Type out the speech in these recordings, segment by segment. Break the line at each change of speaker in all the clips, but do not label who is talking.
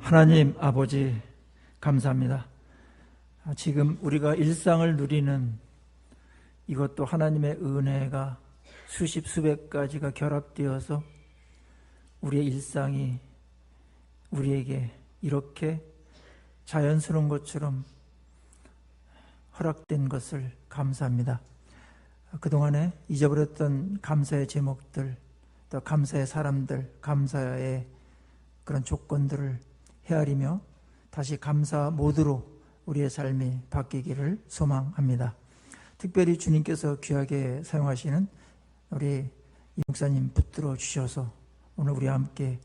하나님 아버지 감사합니다. 지금 우리가 일상을 누리는 이것도 하나님의 은혜가 수십 수백 가지가 결합되어서 우리의 일상이 우리에게 이렇게 자연스러운 것처럼 허락된 것을 감사합니다. 그동안에 잊어버렸던 감사의 제목들, 또 감사의 사람들, 감사의 그런 조건들을 헤아리며 다시 감사 모드로 우리의 삶이 바뀌기를 소망합니다. 특별히 주님께서 귀하게 사용하시는 우리 이 목사님 붙들어 주셔서 오늘 우리와 함께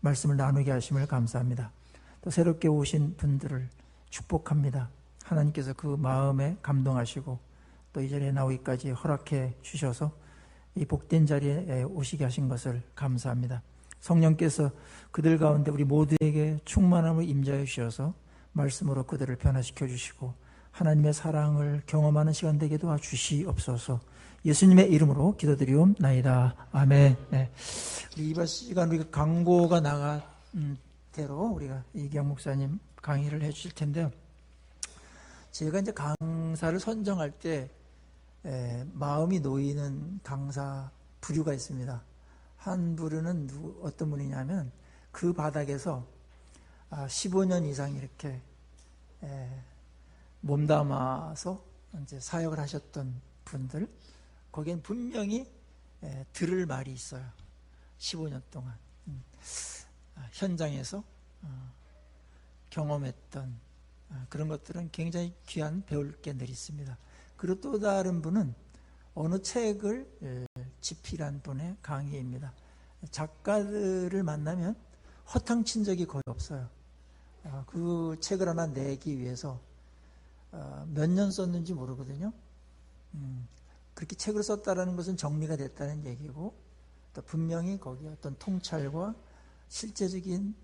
말씀을 나누게 하심을 감사합니다. 또 새롭게 오신 분들을 축복합니다. 하나님께서 그 마음에 감동하시고 또 이 자리에 나오기까지 허락해 주셔서 이 복된 자리에 오시게 하신 것을 감사합니다. 성령께서 그들 가운데 우리 모두에게 충만함을 임자해 주셔서 말씀으로 그들을 변화시켜 주시고 하나님의 사랑을 경험하는 시간 되게 도와주시옵소서. 예수님의 이름으로 기도드리옵나이다. 아멘. 네. 이번 시간 우리가 광고가 나간 대로 우리가 이기영 목사님 강의를 해 주실 텐데요. 제가 이제 강사를 선정할 때 마음이 놓이는 강사 부류가 있습니다. 한 부류는 어떤 분이냐면 그 바닥에서 15년 이상 이렇게 몸담아서 이제 사역을 하셨던 분들, 거기엔 분명히 들을 말이 있어요. 15년 동안 현장에서 경험했던 그런 것들은 굉장히 귀한 배울 게 늘 있습니다. 그리고 또 다른 분은 어느 책을 집필한 분의 강의입니다. 작가들을 만나면 허탕친 적이 거의 없어요. 그 책을 하나 내기 위해서 몇 년 썼는지 모르거든요. 그렇게 책을 썼다는 것은 정리가 됐다는 얘기고, 또 분명히 거기에 어떤 통찰과 실제적인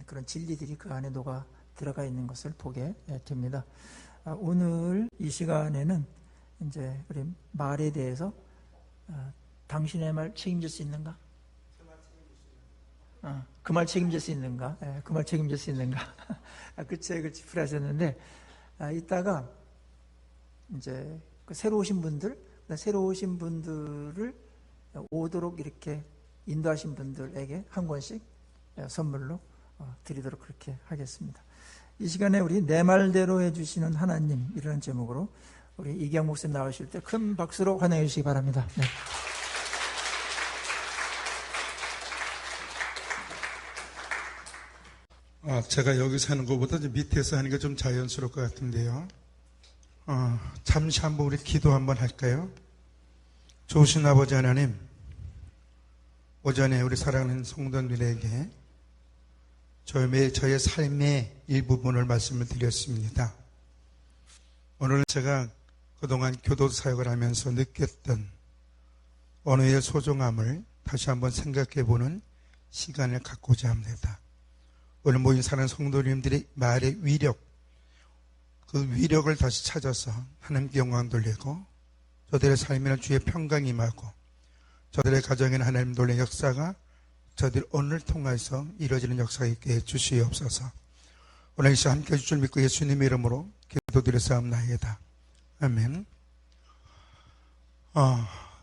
그런 진리들이 그 안에 녹아 들어가 있는 것을 보게 됩니다. 오늘 이 시간에는 이제 우리 말에 대해서 당신의 말 책임질 수 있는가? 그 말 책임질 수 있는가? 그 말 책임질 수 있는가? 그 책을 집필하셨는데, 이따가 이제 그 새로 오신 분들을 오도록 이렇게 인도하신 분들에게 한 권씩 선물로 드리도록 그렇게 하겠습니다. 이 시간에 우리 내 말대로 해주시는 하나님, 이라는 제목으로 우리 이기영 목사님 나오실 때 큰 박수로 환영해 주시기 바랍니다. 네.
제가 여기서 하는 것보다 밑에서 하는 게 좀 자연스러울 것 같은데요. 잠시 한번 우리 기도 한번 할까요? 좋으신 아버지 하나님, 오전에 우리 사랑하는 성도들에게 저의 삶의 일부분을 말씀을 드렸습니다. 오늘 제가 그동안 교도 사역을 하면서 느꼈던 언어의 소중함을 다시 한번 생각해보는 시간을 갖고자 합니다. 오늘 모인 사는 성도님들의 말의 위력, 그 위력을 다시 찾아서 하나님께 영광 돌리고 저들의 삶에는 주의 평강이 임하고 저들의 가정에는 하나님 놀라는 역사가 저들 오늘 통해서 이루어지는 역사가 있게 해주시옵소서. 오늘 이 시간 함께 해줄 줄 믿고 예수님의 이름으로 기도드렸사옵나이다. 아멘.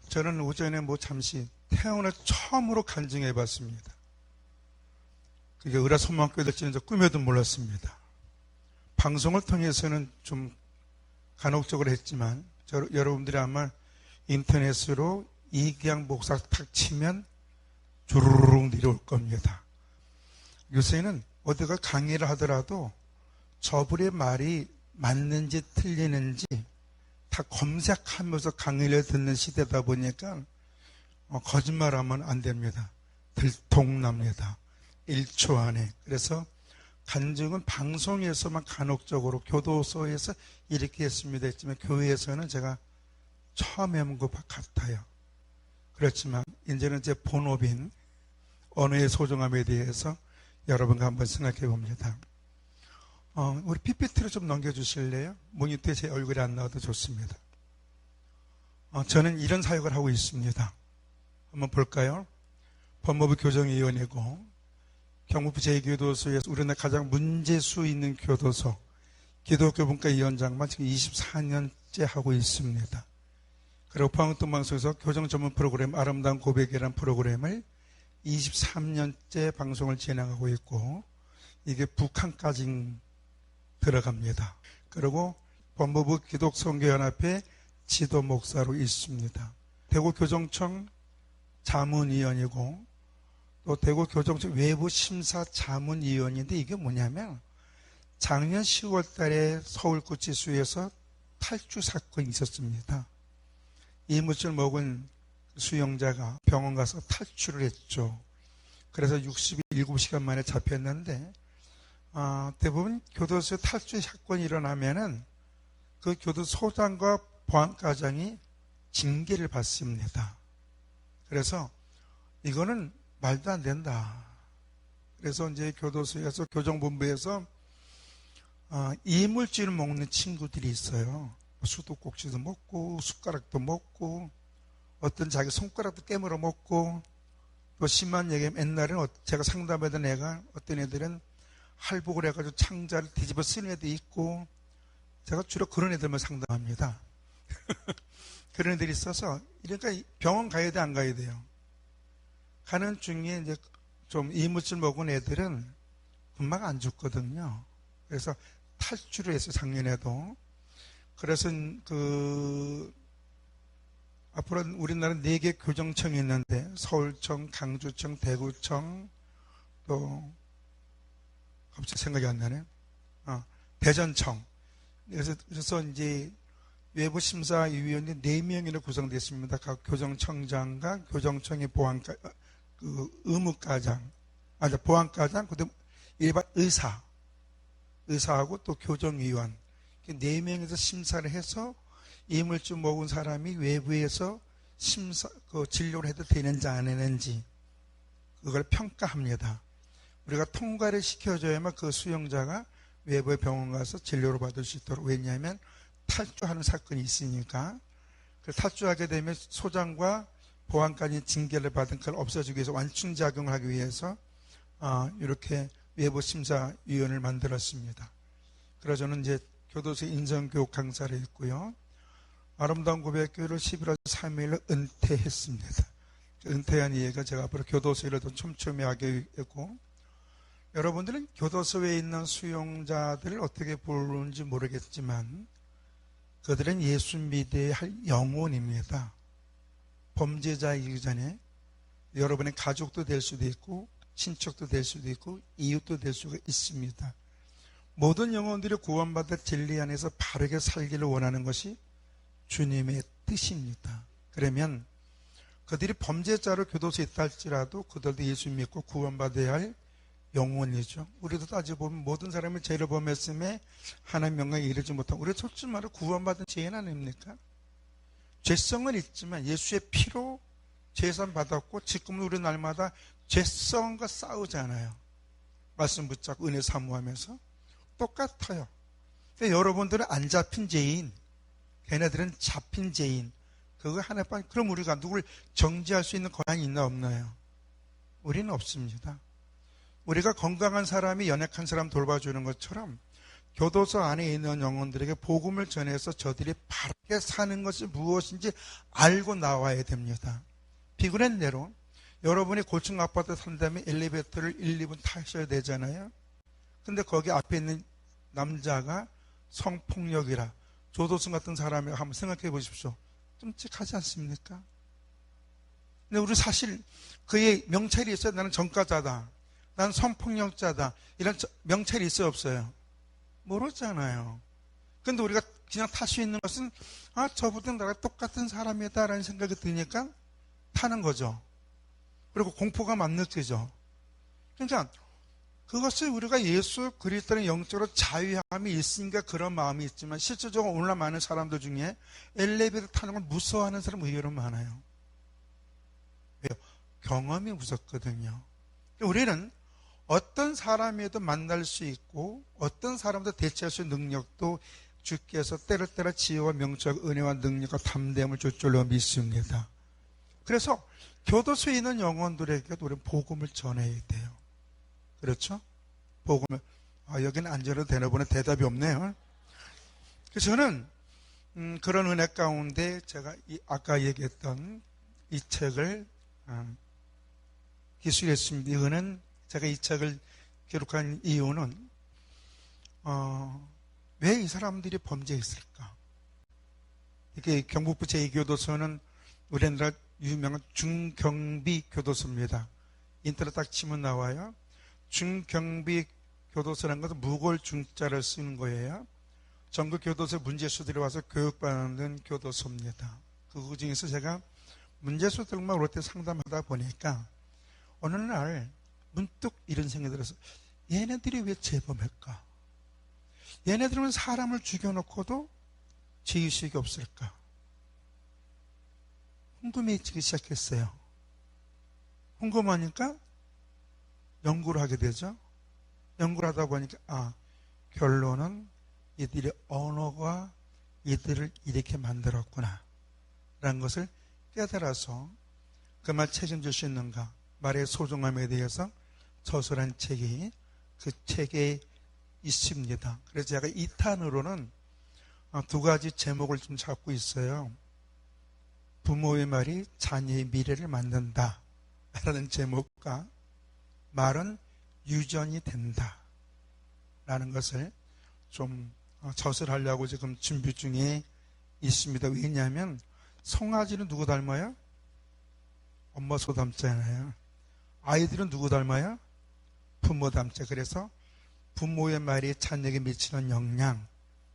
저는 오전에 잠시 태어나 처음으로 간증해 봤습니다. 그게 의라소망교회 될지는 꿈에도 몰랐습니다. 방송을 통해서는 좀 간혹적으로 했지만 여러분들이 아마 인터넷으로 이기영 목사 탁 치면 주르륵 내려올 겁니다. 요새는 어디가 강의를 하더라도 저분의 말이 맞는지 틀리는지 다 검색하면서 강의를 듣는 시대다 보니까 거짓말하면 안 됩니다. 들통납니다. 1초 안에. 그래서 간증은 방송에서만 간혹적으로 교도소에서 이렇게 했습니다 했지만 교회에서는 제가 처음 해본 것 같아요. 그렇지만 이제는 제 본업인 언어의 소중함에 대해서 여러분과 한번 생각해 봅니다. 우리 PPT로 좀 넘겨주실래요? 모니터에 제 얼굴이 안 나와도 좋습니다. 저는 이런 사역을 하고 있습니다. 한번 볼까요? 법무부 교정위원회고 경북 제2교도소에서 우리나라 가장 문제수 있는 교도소 기독교 분과위원장만 지금 24년째 하고 있습니다. 그리고 포항동방송에서 교정 전문 프로그램 아름다운 고백이라는 프로그램을 23년째 방송을 진행하고 있고 이게 북한까지 들어갑니다. 그리고 법무부 기독선교연합회 지도 목사로 있습니다. 대구교정청 자문위원이고 또 대구교정청 외부심사자문위원인데 이게 뭐냐면 작년 10월 달에 서울구치소에서 탈주 사건이 있었습니다. 이물질 먹은 수용자가 병원 가서 탈주를 했죠. 그래서 67시간 만에 잡혔는데 대부분 교도소 탈주 사건이 일어나면은 그 교도소장과 보안과장이 징계를 받습니다. 그래서 이거는 말도 안 된다. 그래서 이제 교도소에서 교정본부에서 이물질을 먹는 친구들이 있어요. 수도꼭지도 먹고 숟가락도 먹고 어떤 자기 손가락도 깨물어 먹고 또 심한 얘기하면 옛날에는 제가 상담하던 애가 어떤 애들은 할복을 해가지고 창자를 뒤집어 쓰는 애도 있고 제가 주로 그런 애들만 상담합니다. 그런 애들이 있어서 그러니까 병원 가야 돼 안 가야 돼요? 가는 중에 이제 좀 이물질 먹은 애들은 금방 안 죽거든요. 그래서 탈주를 했어요, 작년에도. 그래서 앞으로 우리나라 4개 교정청이 있는데 서울청, 강주청, 대구청, 또 갑자기 생각이 안 나네. 대전청. 그래서 이제 외부심사위원회 4명으로 구성됐습니다. 각 교정청장과 교정청의 보안과 의무과장, 보안과장, 그다음 일반 의사하고 또 교정위원 4명에서 심사를 해서 이물질 먹은 사람이 외부에서 진료를 해도 되는지 안 되는지 그걸 평가합니다. 우리가 통과를 시켜줘야만 그 수용자가 외부의 병원 가서 진료를 받을 수 있도록. 왜냐하면 탈주하는 사건이 있으니까. 탈주하게 되면 소장과 보안까지 징계를 받은 걸 없애주기 위해서 완충작용을 하기 위해서 이렇게 외부심사위원을 만들었습니다. 그래서 저는 이제 교도소 인성교육 강사를 했고요. 아름다운 고백교회를 11월 3일로 은퇴했습니다. 은퇴한 이유가 제가 앞으로 교도소를 더 촘촘하게 했고, 여러분들은 교도소에 있는 수용자들을 어떻게 부르는지 모르겠지만 그들은 예수 믿어야 할 영혼입니다. 범죄자이기 전에 여러분의 가족도 될 수도 있고 친척도 될 수도 있고 이웃도 될 수가 있습니다. 모든 영혼들이 구원받아 진리 안에서 바르게 살기를 원하는 것이 주님의 뜻입니다. 그러면 그들이 범죄자로 교도소에 있다 할지라도 그들도 예수 믿고 구원받아야 할 영혼이죠. 우리도 따져보면 모든 사람이 죄를 범했음에 하나님 명령에 이르지 못하고, 우리 솔직히 말해 구원받은 죄인 아닙니까? 죄성은 있지만 예수의 피로 죄산 받았고 지금은 우리 날마다 죄성과 싸우잖아요. 말씀 붙잡고 은혜 사모하면서 똑같아요. 근데 여러분들은 안 잡힌 죄인, 걔네들은 잡힌 죄인. 그거 하나뿐. 그럼 우리가 누굴 정죄할 수 있는 권한이 있나 없나요? 우리는 없습니다. 우리가 건강한 사람이 연약한 사람 돌봐주는 것처럼 교도소 안에 있는 영혼들에게 복음을 전해서 저들이 바르게 사는 것이 무엇인지 알고 나와야 됩니다. 비그랜 대로 여러분이 고층 아파트 산다면 엘리베이터를 1, 2분 타셔야 되잖아요. 근데 거기 앞에 있는 남자가 성폭력이라 조도승 같은 사람이 한번 생각해 보십시오. 끔찍하지 않습니까? 근데 우리 사실 그의 명찰이 있어요. 나는 전과자다, 난 성폭력자다, 이런 명찰이 있어요 없어요? 모르잖아요. 근데 우리가 그냥 탈 수 있는 것은 저보다 나랑 똑같은 사람이다 라는 생각이 드니까 타는 거죠. 그리고 공포가 안 느껴져. 그러니까 그것을 우리가 예수 그리스도의 영적으로 자유함이 있으니까 그런 마음이 있지만, 실질적으로 오늘날 많은 사람들 중에 엘리베이터 타는 걸 무서워하는 사람 의외로 많아요. 왜요? 경험이 무섭거든요. 우리는 어떤 사람에도 만날 수 있고 어떤 사람도 대체할 수 있는 능력도 주께서 때로 지혜와 명철, 은혜와 능력과 담대함을 줄 줄로 믿습니다. 그래서 교도소에 있는 영혼들에게도 우리는 복음을 전해야 돼요. 그렇죠? 복음을 여기는 안 줘도 되나 보네. 대답이 없네요. 그래서 저는 그런 은혜 가운데 제가 아까 얘기했던 이 책을 기술했습니다. 이거는 제가 이 책을 기록한 이유는 왜 이 사람들이 범죄했을까? 이게 경북부 제2교도소는 우리나라 유명한 중경비 교도소입니다. 인터넷 딱 치면 나와요. 중경비 교도소라는 것은 무골 중자를 쓰는 거예요. 전국 교도소 문제수들이 와서 교육받는 교도소입니다. 그 중에서 제가 문제수들만 올 때 상담하다 보니까 어느 날 문득 이런 생각이 들어서 얘네들이 왜 재범할까? 얘네들은 사람을 죽여놓고도 죄의식이 없을까? 궁금해지기 시작했어요. 궁금하니까 연구를 하게 되죠. 연구를 하다 보니까 결론은 이들의 언어가 이들을 이렇게 만들었구나 라는 것을 깨달아서 그 말 책임질 수 있는가, 말의 소중함에 대해서 저술한 책이 그 책에 있습니다. 그래서 제가 2탄으로는 두 가지 제목을 좀 잡고 있어요. 부모의 말이 자녀의 미래를 만든다 라는 제목과 말은 유전이 된다 라는 것을 좀 저술하려고 지금 준비 중에 있습니다. 왜냐하면 송아지는 누구 닮아요? 엄마 소 닮잖아요. 아이들은 누구 닮아요? 부모 닮죠. 그래서 부모의 말이 자녀에게 미치는 영향,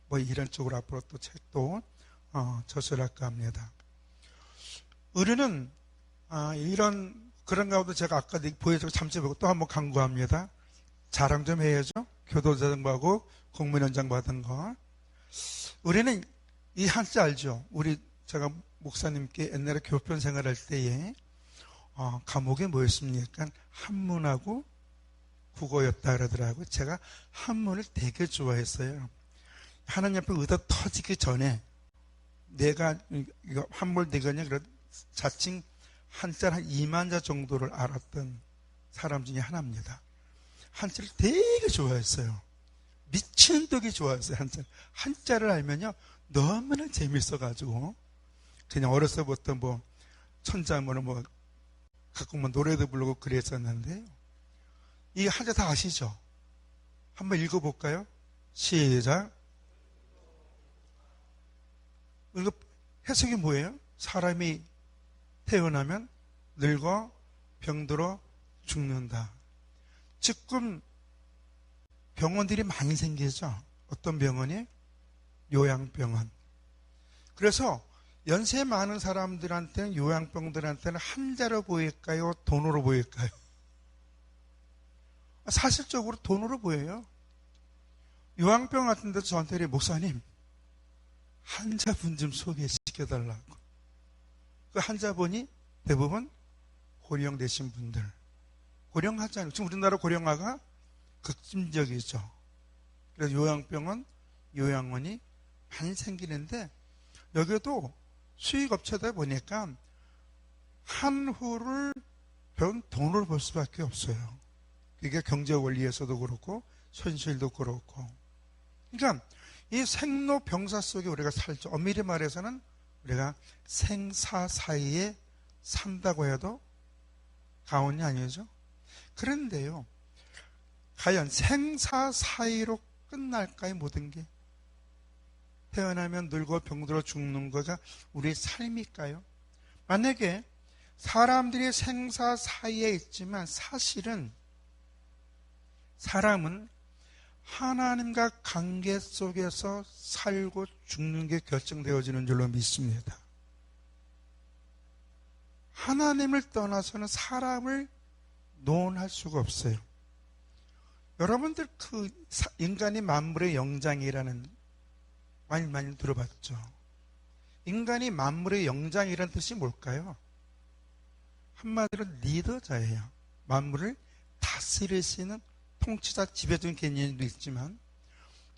뭐 이런 쪽으로 앞으로 또 책도 저술할까 합니다. 우리는 이런 그런 가운데 제가 아까 보여주고 잠시보고 또 한번 강구합니다. 자랑 좀 해야죠. 교도자등하고 공무원장 받은 거. 우리는 이 한자 알죠? 제가 목사님께 옛날에 교편 생활할 때에 과목이 뭐였습니까? 한문하고 국어였다 그러더라고요. 제가 한문을 되게 좋아했어요. 하나님 앞에 의다 터지기 전에 내가 이거 한물 되겠냐 그래 자칭 한자를 한 2만 자 정도를 알았던 사람 중에 하나입니다. 한자를 되게 좋아했어요. 미친 듯이 좋아했어요. 한자를 알면요 너무나 재밌어가지고 그냥 어렸을 때부터 뭐 천자문을 뭐 갖고 뭐 노래도 부르고 그랬었는데요. 이 한자 다 아시죠? 한번 읽어볼까요? 시작. 이거 해석이 뭐예요? 사람이 태어나면 늙어 병들어 죽는다. 지금 병원들이 많이 생기죠. 어떤 병원이? 요양병원. 그래서 연세 많은 사람들한테는 요양병들한테는 한자로 보일까요? 돈으로 보일까요? 사실적으로 돈으로 보여요. 요양병 같은 데서 저한테 목사님 한자분 좀 소개시켜달라고. 그 한자분이 대부분 고령되신 분들. 고령하잖아요. 지금 우리나라 고령화가 극심적이죠. 그래서 요양병원, 요양원이 많이 생기는데 여기도 수익업체다 보니까 한 후를 돈으로 벌 수밖에 없어요. 그게 경제 원리에서도 그렇고 현실도 그렇고. 그러니까 이 생로병사 속에 우리가 살죠. 엄밀히 말해서는 우리가 생사 사이에 산다고 해도 가언이 아니죠. 그런데요, 과연 생사 사이로 끝날까요? 모든 게 태어나면 늙어 병들어 죽는 거가 우리의 삶일까요? 만약에 사람들이 생사 사이에 있지만 사실은 사람은 하나님과 관계 속에서 살고 죽는 게 결정되어지는 줄로 믿습니다. 하나님을 떠나서는 사람을 논할 수가 없어요. 여러분들 그 인간이 만물의 영장이라는 말 많이 들어봤죠? 인간이 만물의 영장이라는 뜻이 뭘까요? 한마디로 리더자예요. 만물을 다스릴 수 있는 통치자, 지배적인 개념도 있지만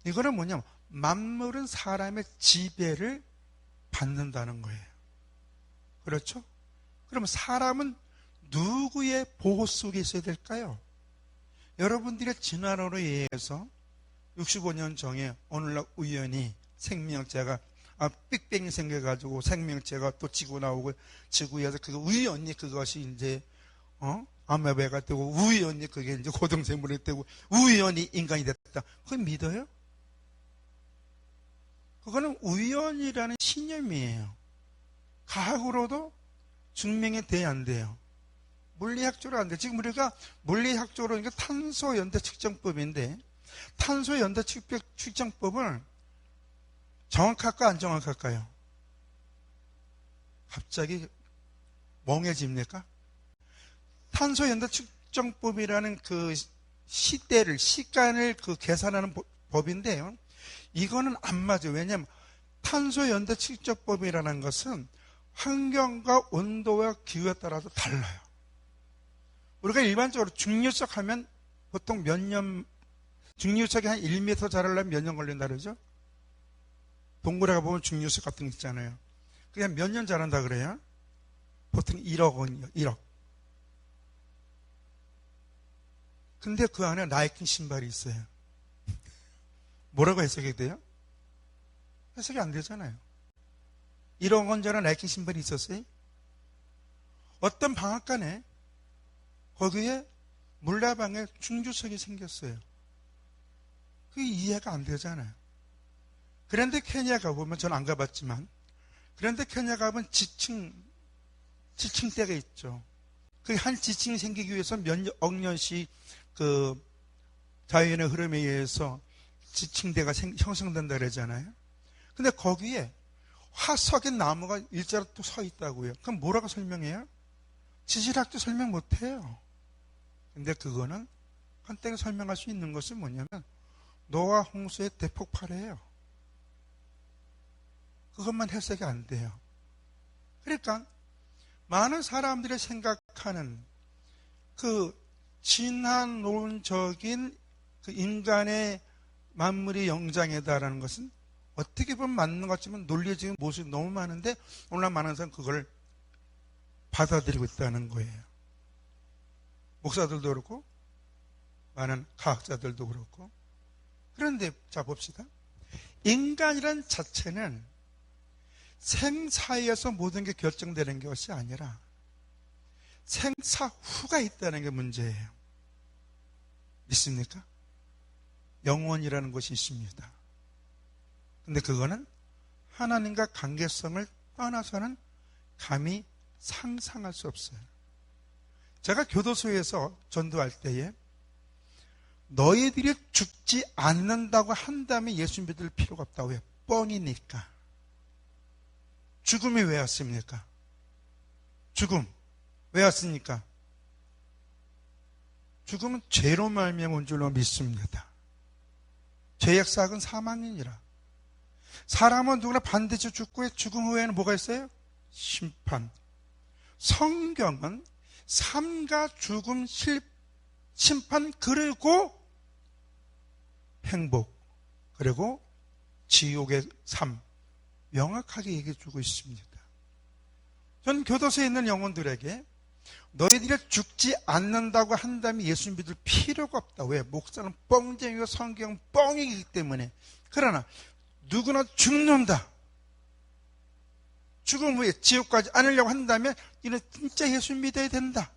이거는 뭐냐면 만물은 사람의 지배를 받는다는 거예요. 그렇죠? 그럼 사람은 누구의 보호 속에 있어야 될까요? 여러분들의 진화론에 의해서 65년 전에 오늘날 우연히 생명체가 빅뱅이 생겨가지고 생명체가 또 지구 나오고 지구에서 그거 우연히 그것이 이제 아메바가 되고 우연히 그게 이제 고등생물이 되고 우연히 인간이 됐다. 그걸 믿어요? 그거는 우연이라는 신념이에요. 과학으로도 증명이 돼야 안 돼요. 물리학적으로 안 돼요. 지금 우리가 물리학적으로 이게 탄소 연대 측정법인데 탄소 연대 측정법을 정확할까 안 정확할까요? 갑자기 멍해집니까? 탄소 연대 측정법이라는 그 시간을 계산하는 법인데요. 이거는 안 맞아요. 왜냐하면 탄소 연대 측정법이라는 것은 환경과 온도와 기후에 따라서 달라요. 우리가 일반적으로 중류석 하면 보통 몇 년, 중류석이 한 1m 자라려면 몇 년 걸린다 그러죠? 동굴에 가보면 중류석 같은 거 있잖아요. 그냥 몇 년 자란다 그래요? 보통 1억 원이요, 1억. 근데 그 안에 나이킨 신발이 있어요. 뭐라고 해석이 돼요? 해석이 안 되잖아요. 1억 원 전에 나이킨 신발이 있었어요? 어떤 방앗간에 거기에 물라방에 중주석이 생겼어요. 그게 이해가 안 되잖아요. 그런데 케냐 가보면, 전 안 가봤지만, 그런데 케냐 가보면 지층대가 있죠. 그 한 지층이 생기기 위해서 억 년씩 그 자연의 흐름에 의해서 지층대가 형성된다 그러잖아요. 근데 거기에 화석의 나무가 일자로 또 서 있다고요. 그럼 뭐라고 설명해요? 지질학도 설명 못 해요. 근데 그거는 한때에 설명할 수 있는 것은 뭐냐면 노아 홍수의 대폭발이에요. 그것만 해석이 안 돼요. 그러니까 많은 사람들이 생각하는 그 진화론적인 그 인간의 만물이 영장이다라는 것은 어떻게 보면 맞는 것 같지만 논리적인 모습이 너무 많은데 오늘 많은 사람은 그걸 받아들이고 있다는 거예요. 목사들도 그렇고 많은 과학자들도 그렇고. 그런데 자 봅시다. 인간이란 자체는 생사에서 모든 게 결정되는 것이 아니라 생사 후가 있다는 게 문제예요. 믿습니까? 영원이라는 것이 있습니다. 근데 그거는 하나님과 관계성을 떠나서는 감히 상상할 수 없어요. 제가 교도소에서 전도할 때에 너희들이 죽지 않는다고 한다면 예수 믿을 필요가 없다고 해요. 뻥이니까. 죽음이 왜 왔습니까? 죽음 왜 왔습니까? 죽음은 죄로 말미암아 온 줄로 믿습니다. 죄의 삭은 사망이니라. 사람은 누구나 반드시 죽고 죽음 후에는 뭐가 있어요? 심판. 성경은 삶과 죽음, 심판, 그리고 행복, 그리고 지옥의 삶 명확하게 얘기해 주고 있습니다. 전 교도소에 있는 영혼들에게 너희들이 죽지 않는다고 한다면 예수 믿을 필요가 없다. 왜? 목사는 뻥쟁이고 성경은 뻥이기 때문에. 그러나 누구나 죽는다. 죽음 후에 지옥 가지 않으려고 한다면 이는 진짜 예수 믿어야 된다.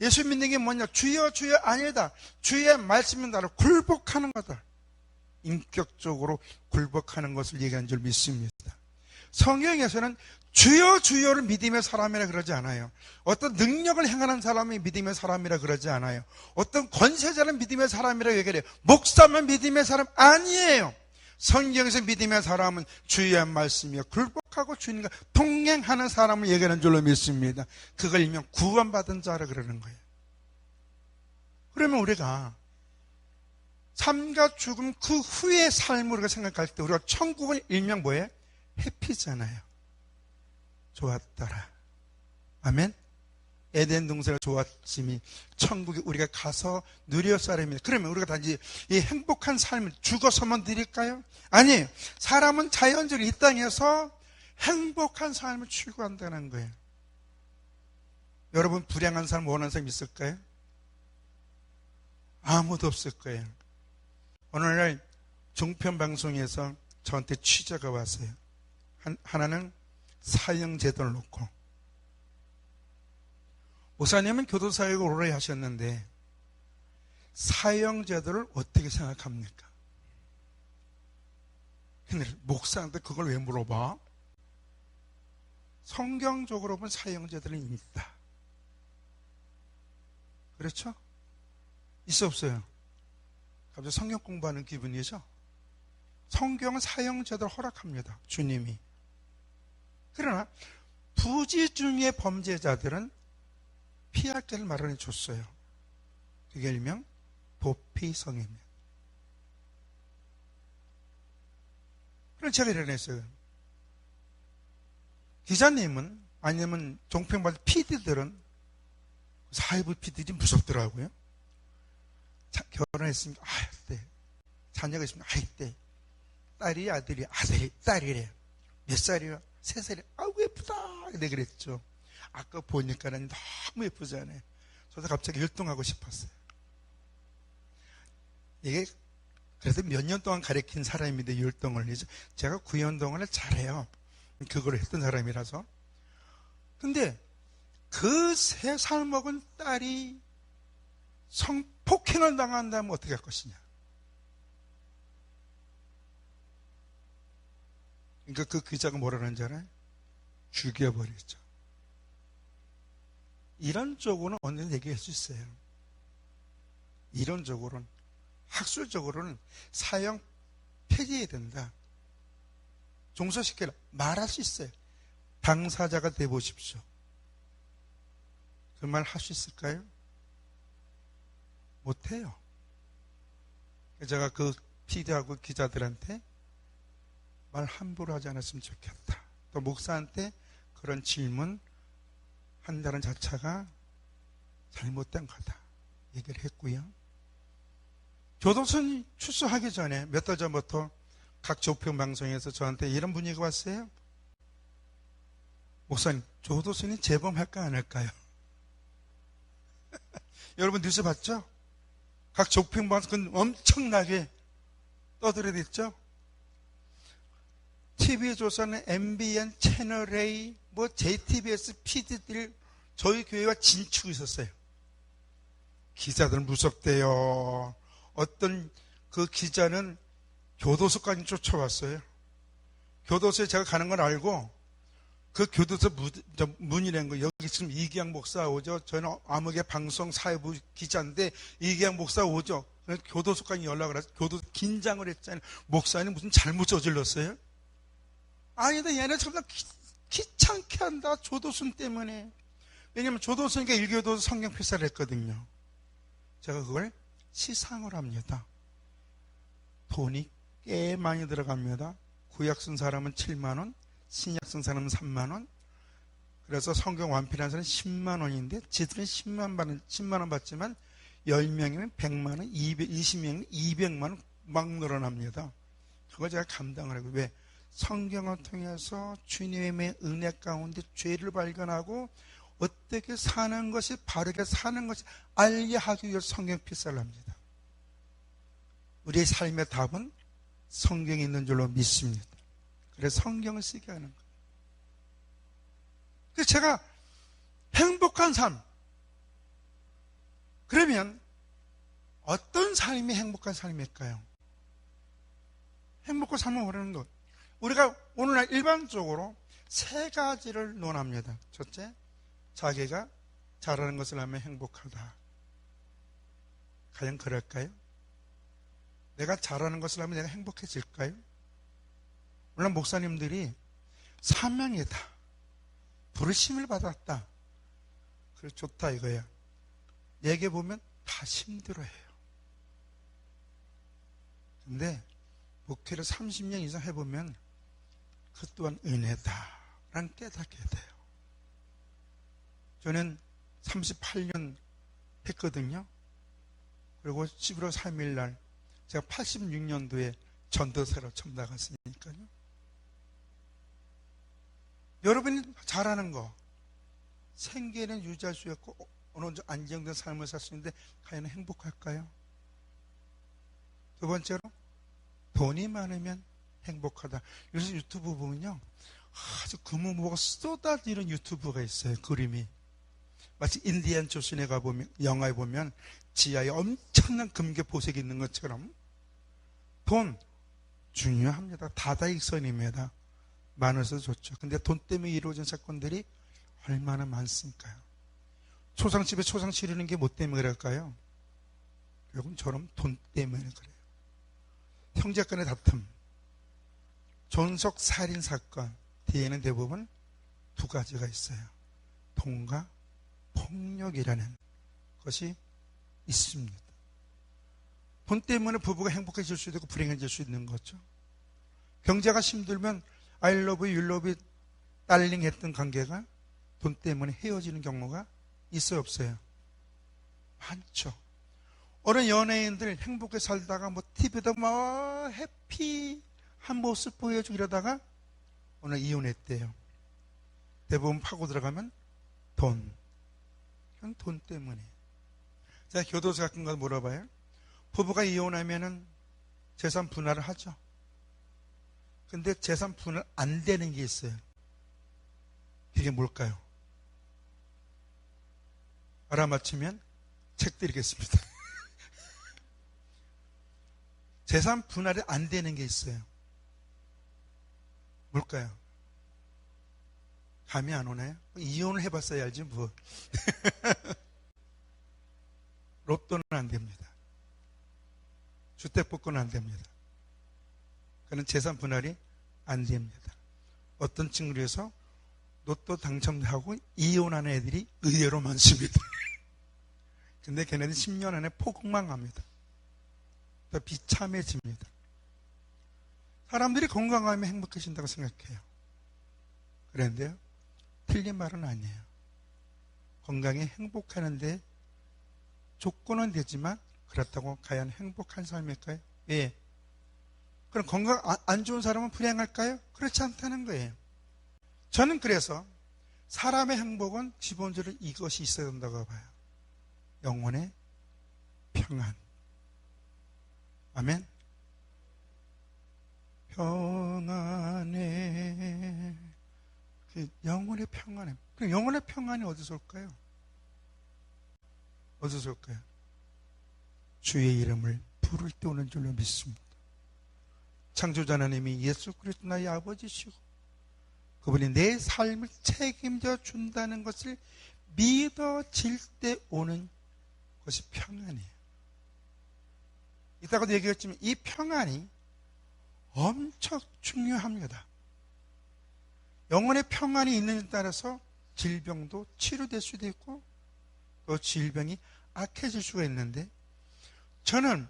예수 믿는 게 뭐냐? 주여 주여 아니다. 주의 말씀은 나를 굴복하는 거다. 인격적으로 굴복하는 것을 얘기한 줄 믿습니다. 성경에서는 주여 주여를 믿음의 사람이라 그러지 않아요. 어떤 능력을 행하는 사람이 믿음의 사람이라 그러지 않아요. 어떤 권세자는 믿음의 사람이라 얘기해요. 목사만 믿음의 사람 아니에요. 성경에서 믿음의 사람은 주의 말씀이요 굴복하고 주님과 동행하는 사람을 얘기하는 줄로 믿습니다. 그걸 일명 구원받은 자라 그러는 거예요. 그러면 우리가 삶과 죽음 그 후의 삶을 우리가 생각할 때 우리가 천국은 일명 뭐예요? 해피잖아요. 좋았더라. 아멘. 에덴 동산의 좋았음이 천국에 우리가 가서 누릴 사람입니다. 그러면 우리가 단지 이 행복한 삶을 죽어서만 누릴까요? 아니에요. 사람은 자연적으로 이 땅에서 행복한 삶을 추구한다는 거예요. 여러분 불행한 삶 원하는 사람 있을까요? 아무도 없을 거예요. 오늘날 종편방송에서 저한테 취재가 왔어요. 하나는 사형제도를 놓고, 목사님은 교도사역을 오래 하셨는데 사형제도를 어떻게 생각합니까? 근데 목사한테 그걸 왜 물어봐? 성경적으로 보면 사형제도는 있다. 그렇죠? 있어 없어요? 갑자기 성경 공부하는 기분이죠? 성경은 사형제도를 허락합니다. 주님이. 그러나 부지 중의 범죄자들은 피할 길을 마련해 줬어요. 그게 일명 도피성입니다. 그래서 제가 이래냈어요. 기자님은 아니면 종편받은 PD들은 사회부 PD들이 무섭더라고요. 결혼했으니까 네. 자녀가 있으면 네. 딸이 아들이 아들이 딸이래. 몇 살이야? 3살이야. 아우 예쁘다. 내가 그랬죠. 아까 보니까는 너무 예쁘잖아요. 저도 갑자기 율동하고 싶었어요. 이게 그래서 몇 년 동안 가르친 사람인데 율동을 해서 제가 구연동을 잘해요. 그걸 했던 사람이라서. 근데 그 3살 먹은 딸이 성폭행을 당한다면 어떻게 할 것이냐. 그러니까 그 기자가 뭐라는 줄 알아요? 죽여버리죠. 이론적으로는 언제든 얘기할 수 있어요. 이론적으로는, 학술적으로는 사형 폐지해야 된다. 종소시켜라. 말할 수 있어요. 당사자가 돼보십시오. 그 말 할 수 있을까요? 못해요. 제가 그 PD하고 기자들한테 말 함부로 하지 않았으면 좋겠다. 또 목사한테 그런 질문 한다는 자체가 잘못된 거다. 얘기를 했고요. 교도소는 출소하기 전에 몇 달 전부터 각 조평 방송에서 저한테 이런 분위기가 왔어요. 목사님, 교도소는 재범할까 안 할까요? 여러분 뉴스 봤죠? 각 조평 방송은 엄청나게 떠들어댔죠? TV조선은 MBN, 채널A, JTBS PD들 저희 교회와 진치고 있었어요. 기자들 무섭대요. 어떤 그 기자는 교도소까지 쫓아왔어요. 교도소에 제가 가는 걸 알고 그 교도소 문의낸 거. 여기 지금 이기양 목사 오죠. 저는 암흑의 방송 사회부 기자인데 이기양 목사 오죠. 그래서 교도소까지 연락을 해서 교도소 긴장을 했잖아요. 목사님 무슨 잘못 저질렀어요? 아니다, 얘네 정말 귀찮게 한다. 조도순 때문에. 왜냐면 조도순이가 일교도소 성경 필사를 했거든요. 제가 그걸 시상을 합니다. 돈이 꽤 많이 들어갑니다. 구약 쓴 사람은 7만 원, 신약 쓴 사람은 3만 원. 그래서 성경 완필한 사람은 10만 원인데 지들은 10만 원 받지만 10명이면 100만 원, 20명이면 200만 원 막 늘어납니다. 그걸 제가 감당을 하고. 왜? 성경을 통해서 주님의 은혜 가운데 죄를 발견하고 어떻게 사는 것이 바르게 사는 것이 알게 하기 위해서 성경 필사를 합니다. 우리의 삶의 답은 성경에 있는 줄로 믿습니다. 그래서 성경을 쓰게 하는 거예요. 그래서 제가 행복한 삶. 그러면 어떤 삶이 행복한 삶일까요? 행복한 삶은 뭐라는 것? 우리가 오늘날 일반적으로 3가지를 논합니다. 첫째, 자기가 잘하는 것을 하면 행복하다. 과연 그럴까요? 내가 잘하는 것을 하면 내가 행복해질까요? 물론 목사님들이 사명이다. 부르심을 받았다. 그래 좋다 이거야. 얘기해 보면 다 힘들어해요. 근데 목회를 30년 이상 해보면 그 또한 은혜다라는 깨닫게 돼요. 저는 38년 했거든요. 그리고 11월 3일 날 제가 86년도에 전도사로 처음 나갔으니까요. 여러분이 잘하는 거 생계는 유지할 수 있고 어느 정도 안정된 삶을 살 수 있는데 과연 행복할까요? 두 번째로 돈이 많으면 행복하다. 요새 유튜브 보면요, 아주 금은보가 쏟아지는 유튜브가 있어요. 그림이 마치 인디안 조슨에 가보면, 영화에 보면 지하에 엄청난 금괴 보석이 있는 것처럼 돈 중요합니다. 다다익선입니다. 많아서 좋죠. 근데 돈 때문에 이루어진 사건들이 얼마나 많습니까요? 초상집에 초상 치르는 게 뭐 때문에 그럴까요? 결국은 저런 돈 때문에 그래요. 형제 간의 다툼, 존속 살인 사건 뒤에는 대부분 두 가지가 있어요. 돈과 폭력이라는 것이 있습니다. 돈 때문에 부부가 행복해질 수도 있고 불행해질 수 있는 거죠. 경제가 힘들면 I love you, you love you, 딸링 했던 관계가 돈 때문에 헤어지는 경우가 있어요, 없어요? 많죠. 어느 연예인들 행복하게 살다가 뭐 TV에다 막 해피한 모습 보여주고 이러다가 오늘 이혼했대요. 대부분 파고 들어가면 돈. 그건 돈 때문에. 제가 교도소 같은 거 물어봐요. 부부가 이혼하면은 재산 분할을 하죠. 근데 재산 분할 안 되는 게 있어요. 그게 뭘까요? 알아맞히면 책 드리겠습니다. 재산 분할이 안 되는 게 있어요. 뭘까요? 감이 안 오나요? 이혼을 해봤어야 알지 뭐. 로또는 안 됩니다. 주택복권은 안 됩니다. 그는 재산 분할이 안 됩니다. 어떤 친구에서 로또 당첨하고 이혼하는 애들이 의외로 많습니다. 근데 걔네들 10년 안에 폭망 합니다. 더 비참해집니다. 사람들이 건강하면 행복해진다고 생각해요. 그런데요, 틀린 말은 아니에요. 건강에 행복하는데 조건은 되지만 그렇다고 과연 행복한 삶일까요? 예. 그럼 건강 안 좋은 사람은 불행할까요? 그렇지 않다는 거예요. 저는 그래서 사람의 행복은 기본적으로 이것이 있어야 된다고 봐요. 영혼의 평안. 아멘. 평안에 그 영혼의 평안에. 그 영혼의 평안이 어디서 올까요? 어디서 올까요? 주의 이름을 부를 때 오는 줄로 믿습니다. 창조자 하나님이 예수 그리스도 나의 아버지시고 그분이 내 삶을 책임져 준다는 것을 믿어질 때 오는 것이 평안이에요. 이따가도 얘기했지만 이 평안이 엄청 중요합니다. 영혼의 평안이 있는 데 따라서 질병도 치료될 수도 있고 또 질병이 악해질 수가 있는데, 저는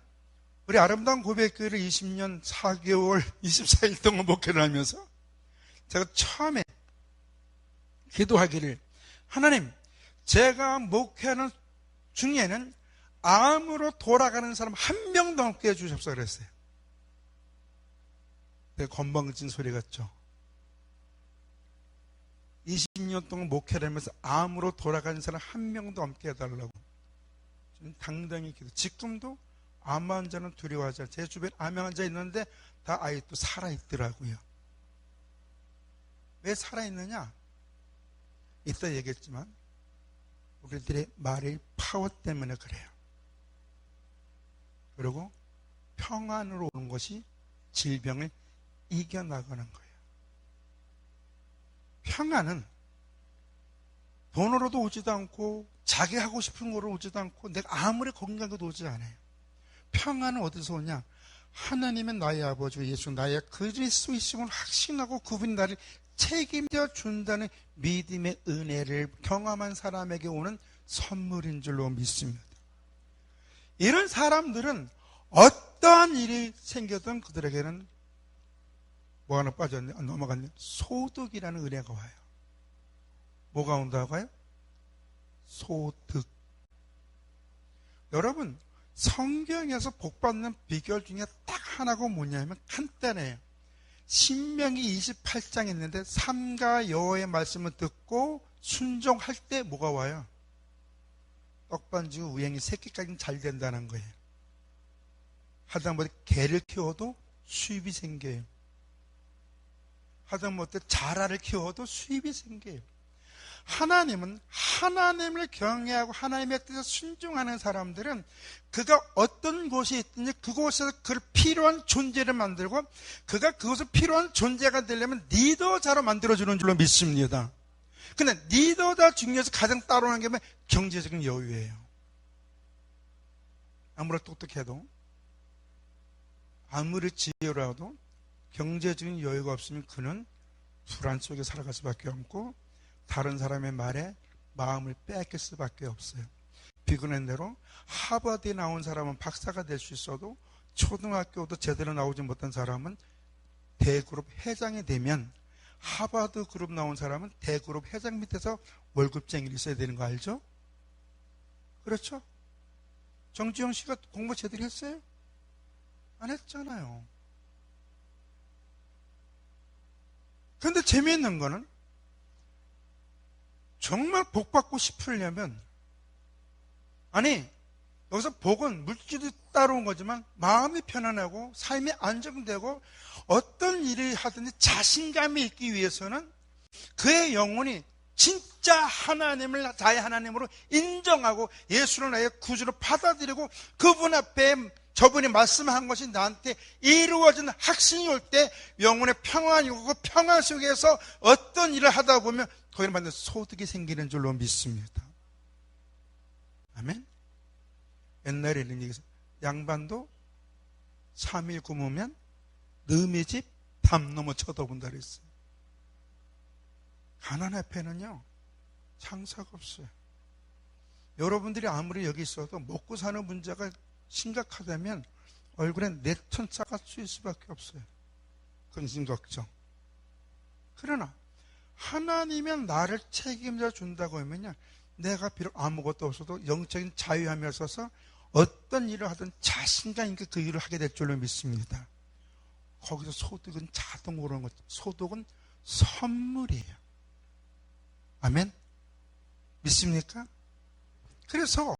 우리 아름다운 고백교회를 20년 4개월 24일 동안 목회를 하면서 제가 처음에 기도하기를, 하나님, 제가 목회하는 중에는 암으로 돌아가는 사람 한 명도 없게 해주십사 그랬어요. 되게 건방진 소리 같죠? 20년 동안 목회를 하면서 암으로 돌아가는 사람 한 명도 없게 해달라고 저는 당당히 기도. 지금도 암 환자는 두려워하지 않아요. 제 주변에 암 환자 있는데 다 아직도 살아있더라고요. 왜 살아있느냐? 이따 얘기했지만 우리들의 말의 파워 때문에 그래요. 그리고 평안으로 오는 것이 질병을 이겨나가는 거예요. 평안은 돈으로도 오지도 않고 자기 하고 싶은 거로 오지도 않고 내가 아무리 건강해도 오지 않아요. 평안은 어디서 오냐? 하나님은 나의 아버지고 예수 나의 그리스도이심을 확신하고 그분이 나를 책임져 준다는 믿음의 은혜를 경험한 사람에게 오는 선물인 줄로 믿습니다. 이런 사람들은 어떠한 일이 생겨든 그들에게는 뭐 하나 빠졌네, 넘어갔네. 소득이라는 은혜가 와요. 뭐가 온다고요? 소득. 여러분, 성경에서 복받는 비결 중에 딱 하나가 뭐냐면 간단해요. 신명기 28장 있는데 삼가 여호와의 말씀을 듣고 순종할 때 뭐가 와요? 떡반지고 우행이 새끼까지는 잘 된다는 거예요. 하다못해 개를 키워도 수입이 생겨요. 하다못해 자라를 키워도 수입이 생겨요. 하나님은 하나님을 경외하고 하나님의 뜻에 순종하는 사람들은 그가 어떤 곳에 있든지 그곳에서 그를 필요한 존재를 만들고 그가 그곳에 필요한 존재가 되려면 리더자로 만들어주는 줄로 믿습니다. 근데 리더자 중에서 가장 따라오는 게 뭐냐면 경제적인 여유예요. 아무리 똑똑해도 아무리 지혜로라도 경제적인 여유가 없으면 그는 불안 속에 살아갈 수밖에 없고 다른 사람의 말에 마음을 뺏길 수밖에 없어요. 비근한 대로 하버드에 나온 사람은 박사가 될 수 있어도 초등학교도 제대로 나오지 못한 사람은 대그룹 회장이 되면 하버드 그룹 나온 사람은 대그룹 회장 밑에서 월급쟁이를 있어야 되는 거 알죠? 그렇죠? 정지영 씨가 공부 제대로 했어요? 안 했잖아요. 그런데 재미있는 거는 정말 복 받고 싶으려면 아니 여기서 복은 물질이 따라온 거지만 마음이 편안하고 삶이 안정되고 어떤 일을 하든지 자신감이 있기 위해서는 그의 영혼이 진짜 하나님을 나의 하나님으로 인정하고 예수를 나의 구주로 받아들이고 그분 앞에 저분이 말씀한 것이 나한테 이루어진 확신이 올 때 영혼의 평안이 오고 그 평안 속에서 어떤 일을 하다 보면 거기는 반드시 소득이 생기는 줄로 믿습니다. 아멘. 옛날에는 양반도 3일 굶으면 너희 집 담 넘어 쳐다본다 그랬어요. 가난 앞에는요 장사가 없어요. 여러분들이 아무리 여기 있어도 먹고 사는 문제가 심각하다면 얼굴에 내천자가 쑤일 수밖에 없어요. 근심 걱정. 그러나 하나님은 나를 책임져 준다고 하면요 내가 비록 아무것도 없어도 영적인 자유함이 있어서 어떤 일을 하든 자신감 있게 그 일을 하게 될 줄로 믿습니다. 거기서 소득은 자동으로 오는 것, 소득은 선물이에요. 아멘? 믿습니까? 그래서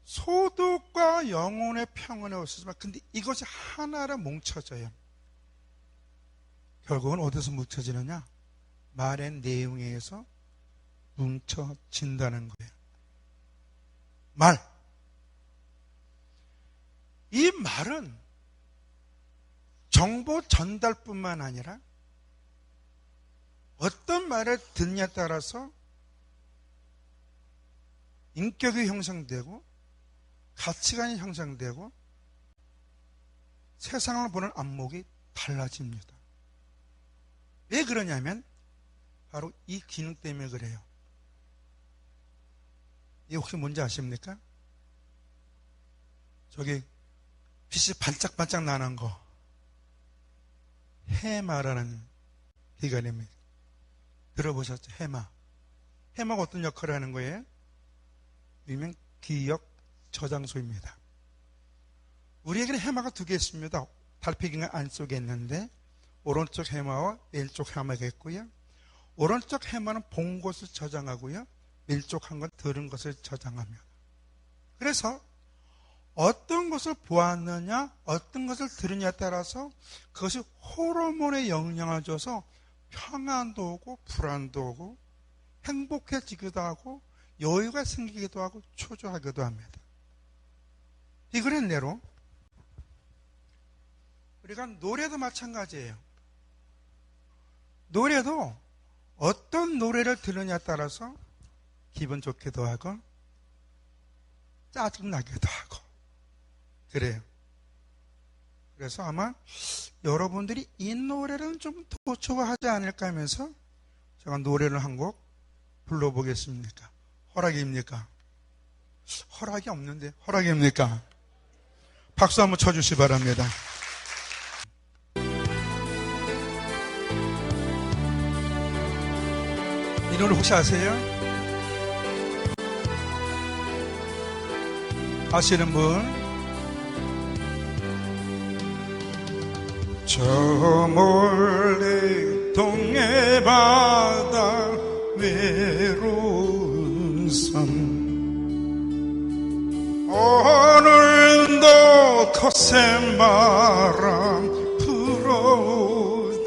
소득과 영혼의 평안에 없었지만 근데 이것이 하나로 뭉쳐져요. 결국은 어디서 뭉쳐지느냐? 말의 내용에 의해서 뭉쳐진다는 거예요. 말. 이 말은 정보 전달뿐만 아니라 어떤 말을 듣느냐에 따라서 인격이 형성되고 가치관이 형성되고 세상을 보는 안목이 달라집니다. 왜 그러냐면 바로 이 기능 때문에 그래요. 이게 혹시 뭔지 아십니까? 저기 빛이 반짝반짝 나는 거 해마라는 기관입니다. 들어보셨죠? 해마. 해마가 어떤 역할을 하는 거예요? 일명 기억 저장소입니다. 우리에게는 해마가 두 개 있습니다. 달팽이가 안쪽에 있는데 오른쪽 해마와 왼쪽 해마가 있고요. 오른쪽 해마는 본 것을 저장하고요. 왼쪽 한 건 들은 것을 저장합니다. 그래서 어떤 것을 보았느냐, 어떤 것을 들으냐에 따라서 그것이 호르몬에 영향을 줘서 평안도 오고 불안도 오고 행복해지기도 하고 여유가 생기기도 하고 초조하기도 합니다. 이그런 대로 우리가 노래도 마찬가지예요. 노래도 어떤 노래를 들으냐에 따라서 기분 좋기도 하고 짜증나기도 하고 그래요. 그래서 아마 여러분들이 이 노래를 좀 더 좋아하지 않을까 하면서 제가 노래를 한 곡 불러보겠습니까? 허락입니까? 허락이 없는데 허락입니까? 박수 한번 쳐주시 바랍니다. 이 노래 혹시 아세요? 아시는 분? 저 멀리 동해 바다 외로운 섬 오늘 거센 바람 불어오겠지.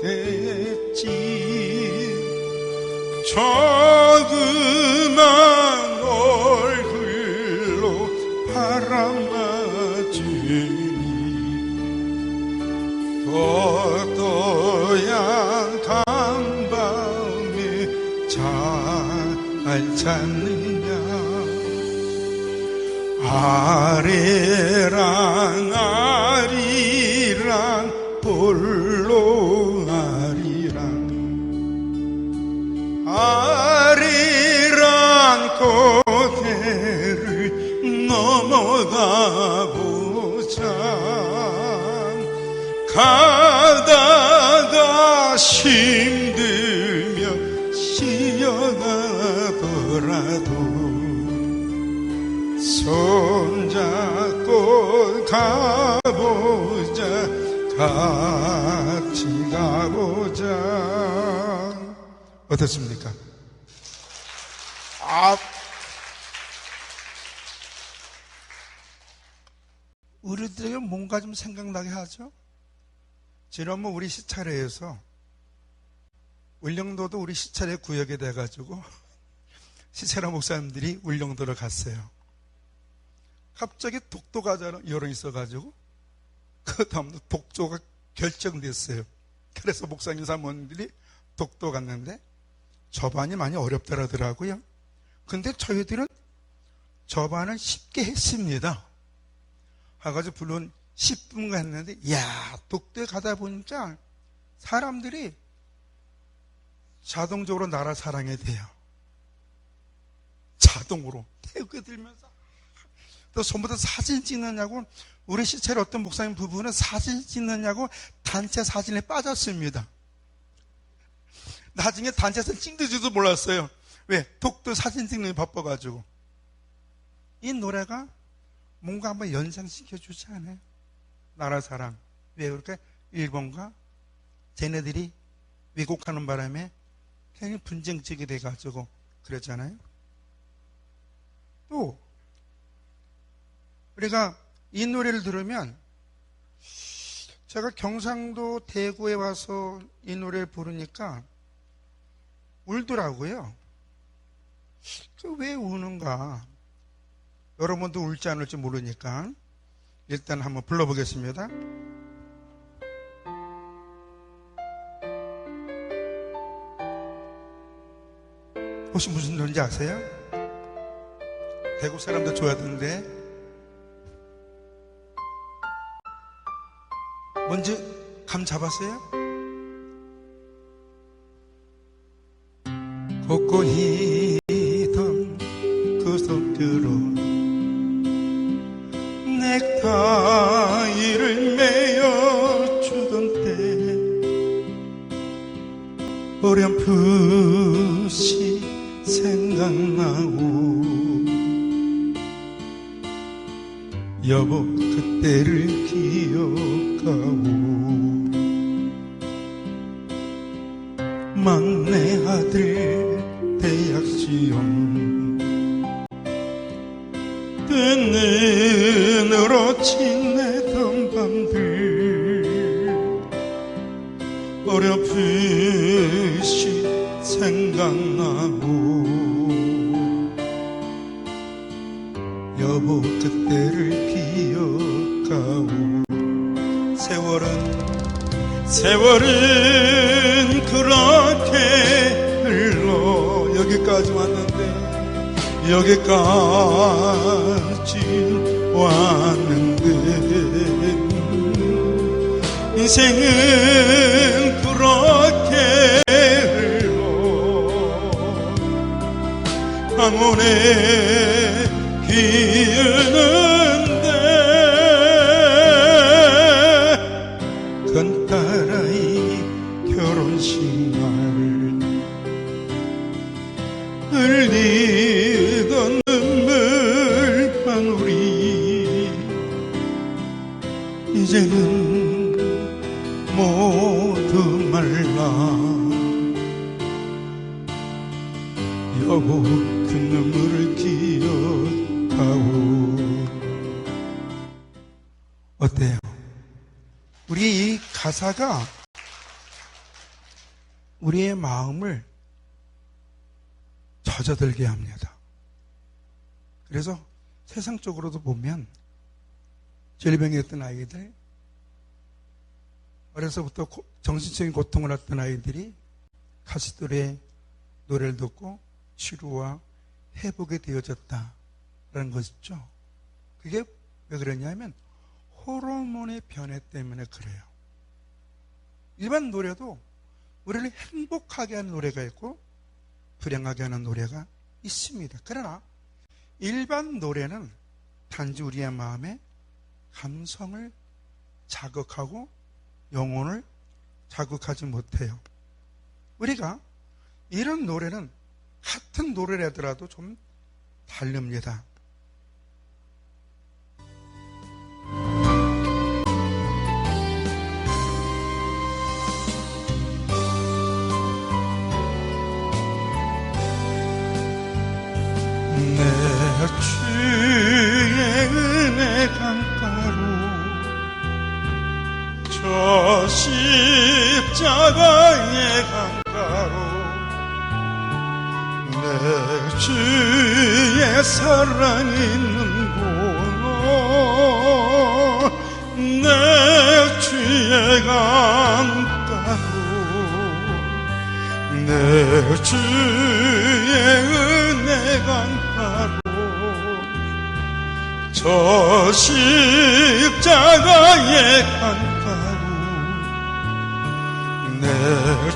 조그만 얼굴로 바람 맞으니 도도한 간밤에 잘 잤느냐. 아리랑 아리랑 홀로 아리랑 아리랑 고개를 넘어가 보자. 가다가 힘들며 쉬어가더라도 손잡고 가보자. 같이 가보자. 어떻습니까? 우리들에게 뭔가 좀 생각나게 하죠. 지난번 우리 시차례에서 울릉도도 우리 시차례 구역이 돼가지고 시차례 목사님들이 울릉도로 갔어요. 갑자기 독도가 여론 있어가지고 그 다음날 독도가 결정됐어요. 그래서 목사님 사모님들이 독도 갔는데 저반이 많이 어렵더라고요. 근데 저희들은 저반을 쉽게 했습니다. 가가지고 물론 10분간 했는데, 이야, 독도에 가다 보니까 사람들이 자동적으로 나라 사랑이 돼요. 자동으로 태극기 들면서 또 전부 다 사진 찍느냐고, 우리 시체를 어떤 목사님 부부는 사진 찍느냐고 단체 사진에 빠졌습니다. 나중에 단체 사진 찍는지도 몰랐어요. 왜? 독도 사진 찍는 게 바빠가지고. 이 노래가 뭔가 한번 연상시켜주지 않아요? 나라 사랑. 왜 그렇게 일본과 쟤네들이 왜곡하는 바람에 괜히 분쟁적이 돼가지고 그랬잖아요. 또 우리가 이 노래를 들으면, 제가 경상도 대구에 와서 이 노래를 부르니까 울더라고요. 왜 우는가? 여러분도 울지 않을지 모르니까 일단 한번 불러보겠습니다. 혹시 무슨 노래인지 아세요? 대구 사람들 좋아하던데. 뭔지 감 잡았어요? 곱고이던 그 손으로 넥타이를 매어주던 때 어렴풋이 생각나오. 여보 그때를 기억하오. 막내 아들 대학 시험 뜬 눈으로 지내던 밤들 어렴풋이 생각나고. 여보 그때를 기억하오. 세월은 그렇게 흘러 여기까지 왔는데, 여기까지 왔는데, 인생은 그렇게 흘러 황혼에 기우는데, 큰딸아이 결혼식 날 흘리던 눈물 방울이 이제는 모두 말라. 여보 그 눈물을 기억하오. 어때? 우리 이 가사가 우리의 마음을 젖어들게 합니다. 그래서 세상적으로도 보면 질병이 있던 아이들, 어려서부터 정신적인 고통을 했던 아이들이 가수들의 노래를 듣고 치료와 회복이 되어졌다라는 것이죠. 그게 왜 그러냐면 호르몬의 변화 때문에 그래요. 일반 노래도 우리를 행복하게 하는 노래가 있고 불행하게 하는 노래가 있습니다. 그러나 일반 노래는 단지 우리의 마음에 감성을 자극하고 영혼을 자극하지 못해요. 우리가 이런 노래는 같은 노래라더라도 좀 다릅니다. 내 주의 은혜 강가로 저 십자가의 강가로 내 주의 사랑 있는 곳 내 주의 강가로 내 주의 은혜 강가로 저 십자가의 강가로 내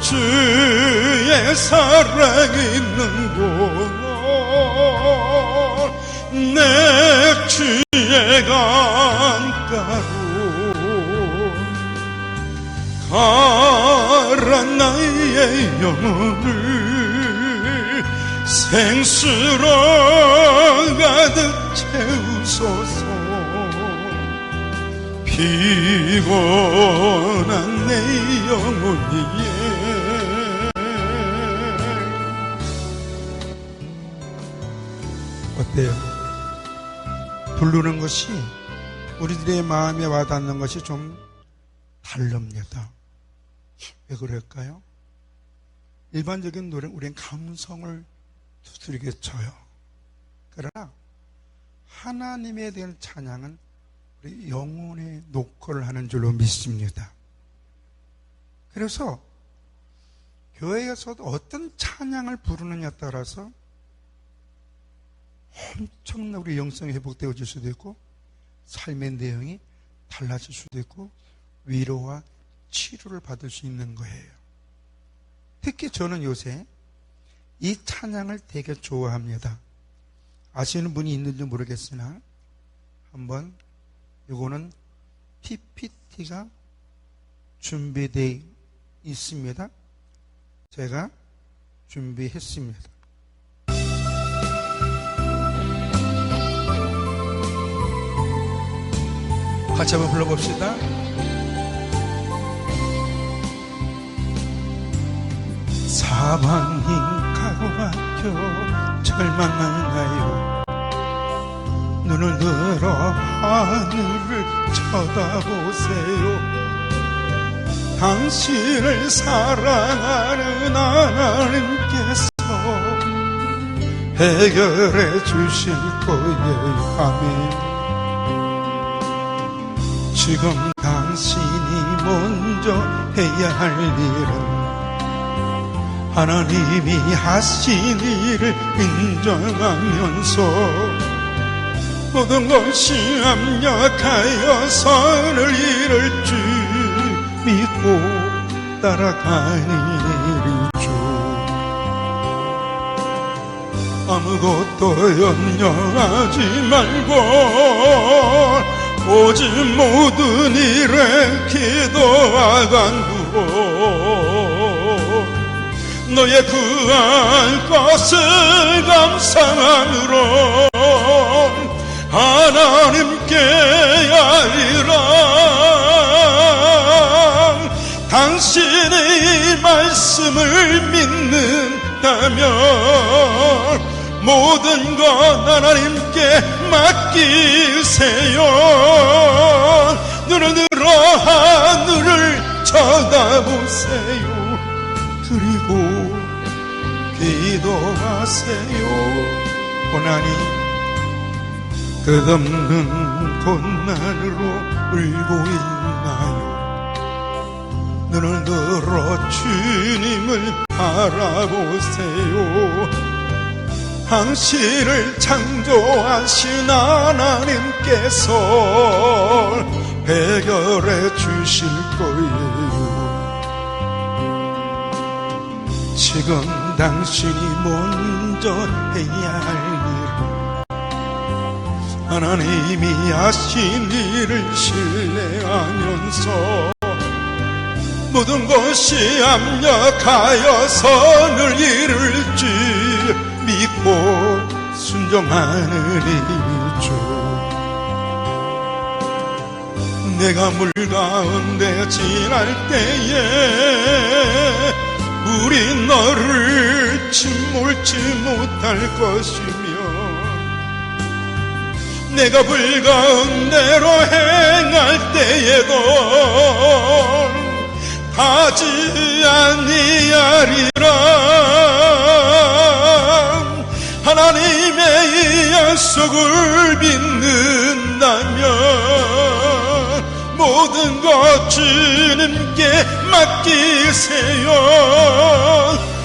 주의 사랑 있는 곳 내 주의 강가로 가라 나의 영혼을 생수로 가득 채우소서 피곤한 내 영혼이에 어때요? 부르는 것이 우리들의 마음에 와닿는 것이 좀 다릅니다. 왜 그럴까요? 일반적인 노래는 우리는 감성을 두드리게 쳐요. 그러나 하나님에 대한 찬양은 우리 영혼의 녹화를 하는 줄로 믿습니다. 그래서 교회에서도 어떤 찬양을 부르느냐에 따라서 엄청난 우리 영성이 회복되어질 수도 있고 삶의 내용이 달라질 수도 있고 위로와 치료를 받을 수 있는 거예요. 특히 저는 요새 이 찬양을 되게 좋아합니다. 아시는 분이 있는지 모르겠으나 한번 이거는 PPT가 준비되어 있습니다. 제가 준비했습니다. 같이 한번 불러봅시다. 사방이 가로막혀 절망하나요? 눈을 들어 하늘을 쳐다보세요. 당신을 사랑하는 하나님께서 해결해 주실 거예요. 아멘. 지금 당신이 먼저 해야 할 일은 하나님이 하신 일을 인정하면서 모든 것이 합력하여 선을 이룰 줄 믿고 따라가는 일이죠. 아무것도 염려하지 말고 오직 모든 일에 기도와 간구로 너의 구할 것을 감사함으로 하나님께 아뢰라. 당신의 말씀을 믿는다면 모든 것 하나님께 맡기세요. 눈을 들어 하늘 바라보세요. 그리고 기도하세요. 고난이 끝없는 고난으로 울고 있나요? 눈을 들어 주님을 바라보세요. 당신을 창조하신 하나님께서 해결해 주실 거예요. 지금 당신이 먼저 해야 할 일, 하나님이 하신 일을 신뢰하면서 모든 것이 압력하여 선을 이룰 줄 믿고 순종하는 이죠. 내가 물 가운데 지날 때에 우리 너를 침몰치 못할 것이며, 내가 불 가운데로 행할 때에도 하지 아니하리라. 하나님의 이 약속을 믿는다면 모든 것 주님께 맡기세요.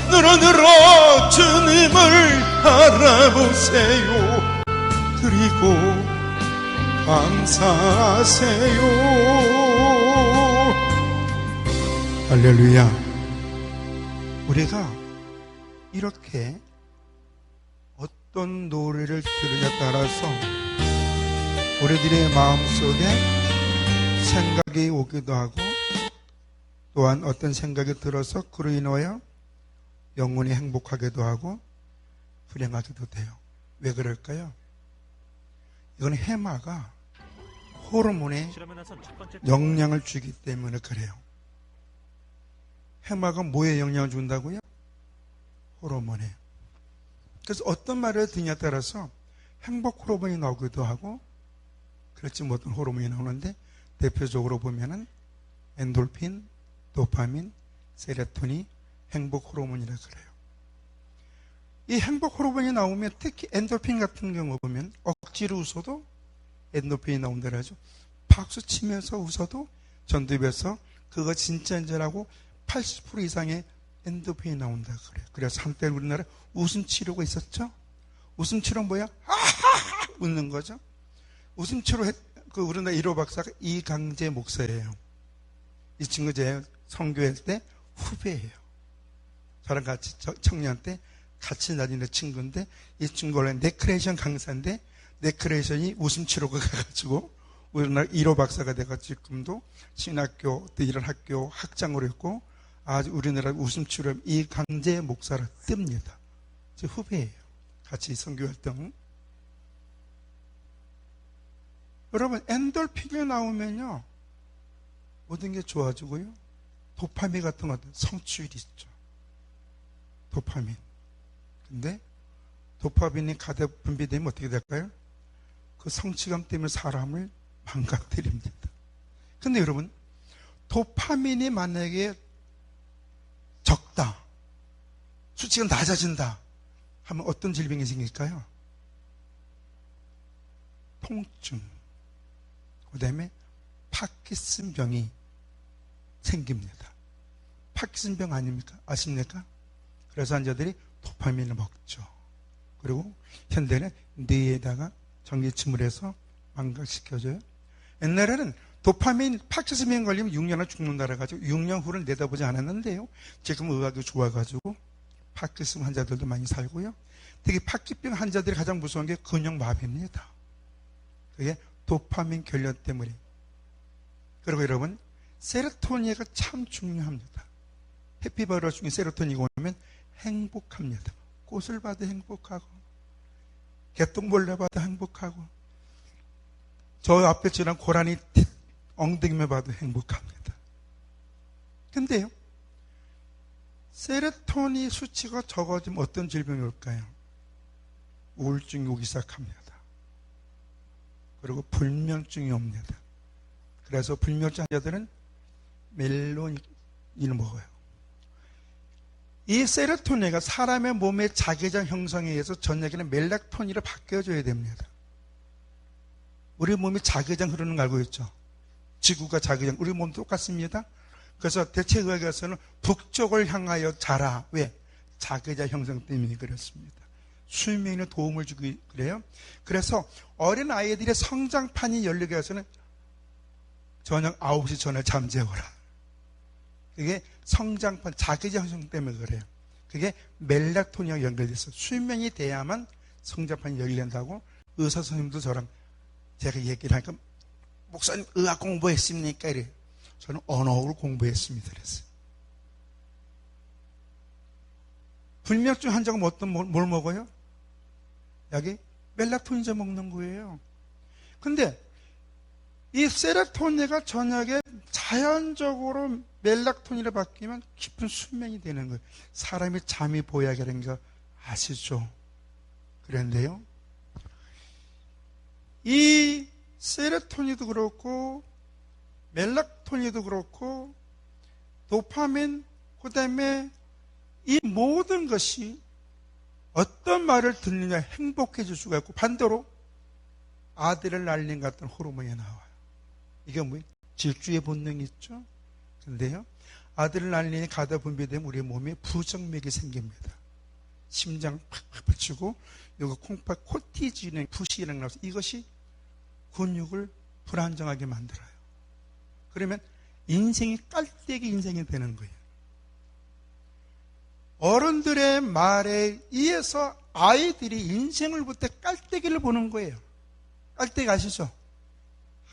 눈을 들어 주님을 바라보세요. 그리고 감사하세요. 할렐루야. 우리가 이렇게 어떤 노래를 들으냐에 따라서 우리들의 마음속에 생각이 오기도 하고, 또한 어떤 생각이 들어서 그로 인하여 영혼이 행복하기도 하고 불행하기도 돼요. 왜 그럴까요? 이건 해마가 호르몬에 영향을 주기 때문에 그래요. 해마가 뭐에 영향을 준다고요? 호르몬에. 그래서 어떤 말을 듣냐에 따라서 행복 호르몬이 나오기도 하고 그렇지 못한 호르몬이 나오는데, 대표적으로 보면은 엔돌핀, 도파민, 세로토닌, 행복 호르몬이라 그래요. 이 행복 호르몬이 나오면 특히 엔돌핀 같은 경우 보면 억지로 웃어도 엔돌핀이 나온다고 하죠. 박수 치면서 웃어도 전두엽에서 그거 진짜인 줄 알고 80% 이상의 엔돌핀이 나온다 그래요. 그래서 한때 우리나라에 웃음 치료가 있었죠. 웃음 치료는 뭐야? 아하하 웃는 거죠. 웃음 치료 그 우리나라 1호 박사가 이강재 목사예요. 이 친구 제 선교회 때 후배예요. 저랑 같이 청년 때 같이 다니는 친구인데, 이 친구 원래 네크레이션 강사인데 네크레이션이 웃음 치료가 가가지고 우리나라 1호 박사가 돼가지고 지금도 신학교 또 이런 학교 학장으로 했고, 아주 우리나라 웃음 치료 이강재 목사를 뜹니다. 제 후배예요. 같이 선교 활동. 여러분, 엔돌핀이 나오면요 모든 게 좋아지고요. 도파민 같은 것들, 성취율이 있죠. 도파민. 근데 도파민이 가득 분비되면 어떻게 될까요? 그 성취감 때문에 사람을 망가뜨립니다. 근데 여러분, 도파민이 만약에 적다, 수치가 낮아진다 하면 어떤 질병이 생길까요? 통증, 그 다음에 파킨슨병이 생깁니다. 파킨슨병 아닙니까? 아십니까? 그래서 환자들이 도파민을 먹죠. 그리고 현대는 뇌에다가 전기침을 해서 망각시켜줘요. 옛날에는 도파민, 파킨슨병 걸리면 6년을 죽는다라 가지고 6년 후를 내다보지 않았는데요. 지금 의학이 좋아가지고 파킨슨 환자들도 많이 살고요. 특히 파킨병 환자들이 가장 무서운 게 근육마비입니다. 그게 도파민 결련 때문에. 그리고 여러분, 세로토닌이 참 중요합니다. 해피바이러스 중에 세로토닌이 오면 행복합니다. 꽃을 봐도 행복하고, 개똥벌레 봐도 행복하고, 저 앞에 지난 고라니 엉덩이만 봐도 행복합니다. 근데요, 세로토닌 수치가 적어지면 어떤 질병이 올까요? 우울증이 오기 시작합니다. 그리고 불면증이 옵니다. 그래서 불면증 환자들은 세로토닌을 먹어요. 이 세로토닌이 사람의 몸의 자기장 형성에 의해서 저녁에는 멜라토닌으로 바뀌어줘야 됩니다. 우리 몸이 자기장 흐르는 거 알고 있죠? 지구가 자기장, 우리 몸도 똑같습니다. 그래서 대체의학에서는 북쪽을 향하여 자라. 왜? 자기장 형성 때문에 그렇습니다. 수면에 도움을 주기 그래요. 그래서 어린 아이들의 성장판이 열리기 위해서는 저녁 9시 전에 잠재워라. 그게 성장판, 자기장 형성 때문에 그래요. 그게 멜라토닌과 연결돼서 수면이 돼야만 성장판이 열린다고 의사 선생님도 저랑 제가 얘기를 하니까 목사님 의학 공부했습니까? 이래요. 저는 언어학을 공부했습니다. 그랬어요. 불면증 환자가 뭘 먹어요? 약이 멜라토닌제 먹는 거예요. 근데 이 세로토닌가 저녁에 자연적으로 멜라토닌으로 바뀌면 깊은 수면이 되는 거예요. 사람이 잠이 보약이라는 거 아시죠? 그런데요, 이 세로토닌도 그렇고 멜라토닌도 그렇고 도파민, 그 다음에 이 모든 것이 어떤 말을 듣느냐 행복해질 수가 있고, 반대로 아들을 낳는 같은 호르몬이 나와요. 이게 뭐예요? 질주의 본능이 있죠. 근데요, 아들을 낳으니 가다 분비되면 우리 몸에 부정맥이 생깁니다. 심장 팍팍 붙이고 여기 콩팥 코티진의 부시라는 나와서 이것이 근육을 불안정하게 만들어요. 그러면 인생이 깔때기 인생이 되는 거예요. 어른들의 말에 의해서 아이들이 인생을 볼 때 깔때기를 보는 거예요. 깔때기 아시죠?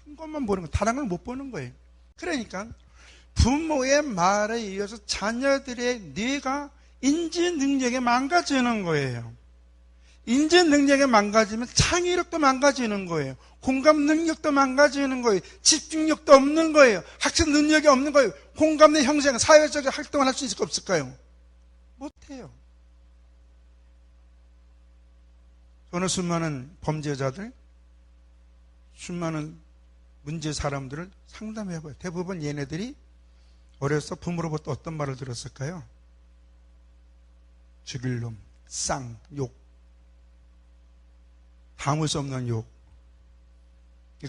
한 것만 보는 거예요. 다른 걸 못 보는 거예요. 그러니까 부모의 말에 의해서 자녀들의 뇌가 인지 능력이 망가지는 거예요. 인지 능력이 망가지면 창의력도 망가지는 거예요. 공감 능력도 망가지는 거예요. 집중력도 없는 거예요. 학습 능력이 없는 거예요. 공감의 형성, 사회적 활동을 할 수 있을까 없을까요? 못해요. 저는 수많은 범죄자들, 수많은 문제 사람들을 상담해봐요. 대부분 얘네들이 어려서 부모로부터 어떤 말을 들었을까요? 죽일 놈, 쌍, 욕, 담을 수 없는 욕.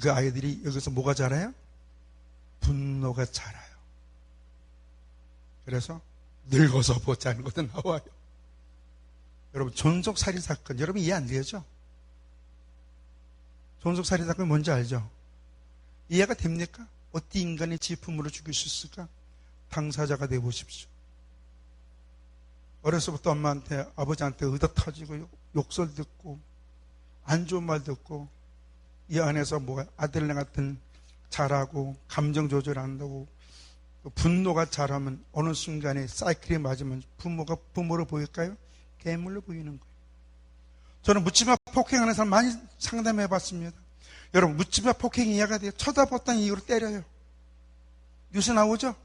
그 아이들이 여기서 뭐가 자라요? 분노가 자라요. 그래서 늙어서 보자는 것도 나와요. 여러분, 존속살인 사건, 여러분 이해 안 되죠? 존속살인 사건이 뭔지 알죠? 이해가 됩니까? 어떻게 인간의 지품으로 죽일 수 있을까? 당사자가 되어보십시오. 어려서부터 엄마한테, 아버지한테 의도 터지고 욕설 듣고 안 좋은 말 듣고 이 안에서 뭐가 아들네 같은 잘하고 감정 조절 안 한다고 분노가 자라면 어느 순간에 사이클이 맞으면 부모가 부모로 보일까요? 괴물로 보이는 거예요. 저는 묻지마 폭행하는 사람 많이 상담해 봤습니다. 여러분, 묻지마 폭행 이해가 돼요. 쳐다봤다는 이유로 때려요. 뉴스 나오죠?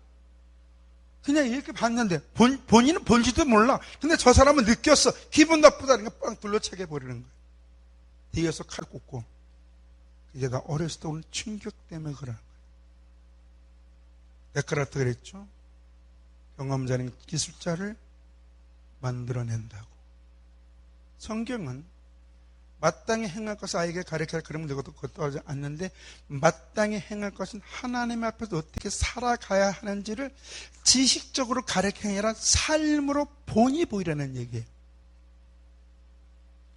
그냥 이렇게 봤는데 본인은 본지도 몰라. 근데 저 사람은 느꼈어. 기분 나쁘다는 거 빵 둘러차게 버리는 거예요. 뒤에서 칼 꽂고. 이게 다 어렸을 때 오는 충격 때문에 그러는 거예요. 데카르트 그랬죠? 경험자는 기술자를 만들어낸다고. 성경은 마땅히 행할 것을 아이에게 가르쳐야 그러면 그것도 하지 않는데, 마땅히 행할 것은 하나님 앞에서 어떻게 살아가야 하는지를 지식적으로 가르쳐야 삶으로 본이 보이라는 얘기예요.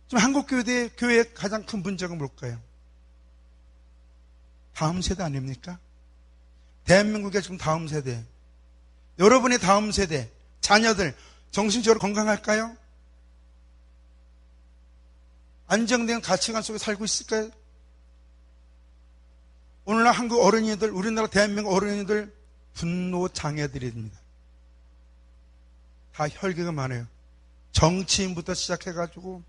지금 한국 교회의 가장 큰 문제가 뭘까요? 다음 세대 아닙니까? 대한민국의 지금 다음 세대, 여러분의 다음 세대, 자녀들 정신적으로 건강할까요? 안정된 가치관 속에 살고 있을까요? 오늘날 한국 어린이들, 우리나라 대한민국 어린이들 분노 장애들입니다. 다 혈기가 많아요. 정치인부터 시작해가지고,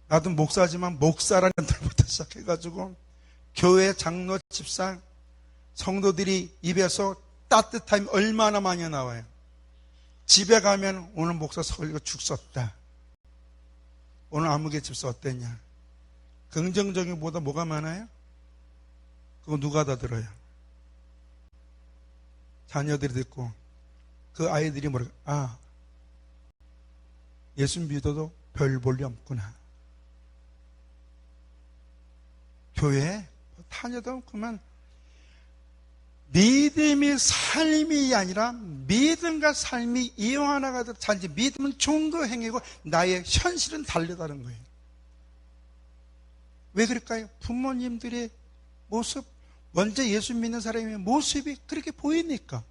나도 목사지만 목사라는 들부터 시작해가지고, 교회 장로, 집사, 성도들이 입에서 따뜻함이 얼마나 많이 나와요. 집에 가면 오늘 목사 설교 죽 썼다. 오늘 아무개 집사 어땠냐? 긍정적인 보다 뭐가 많아요? 그거 누가 다 들어요? 자녀들이 듣고 그 아이들이 뭐랄까, 아, 예수 믿어도 별 볼일 없구나. 교회 다녀도 그만 믿음이 삶이 아니라 믿음과 삶이 이완하가 단지 믿음은 좋은 거 행위고 나의 현실은 다르다는 거예요. 왜 그럴까요? 부모님들의 모습, 먼저 예수 믿는 사람의 모습이 그렇게 보이니까.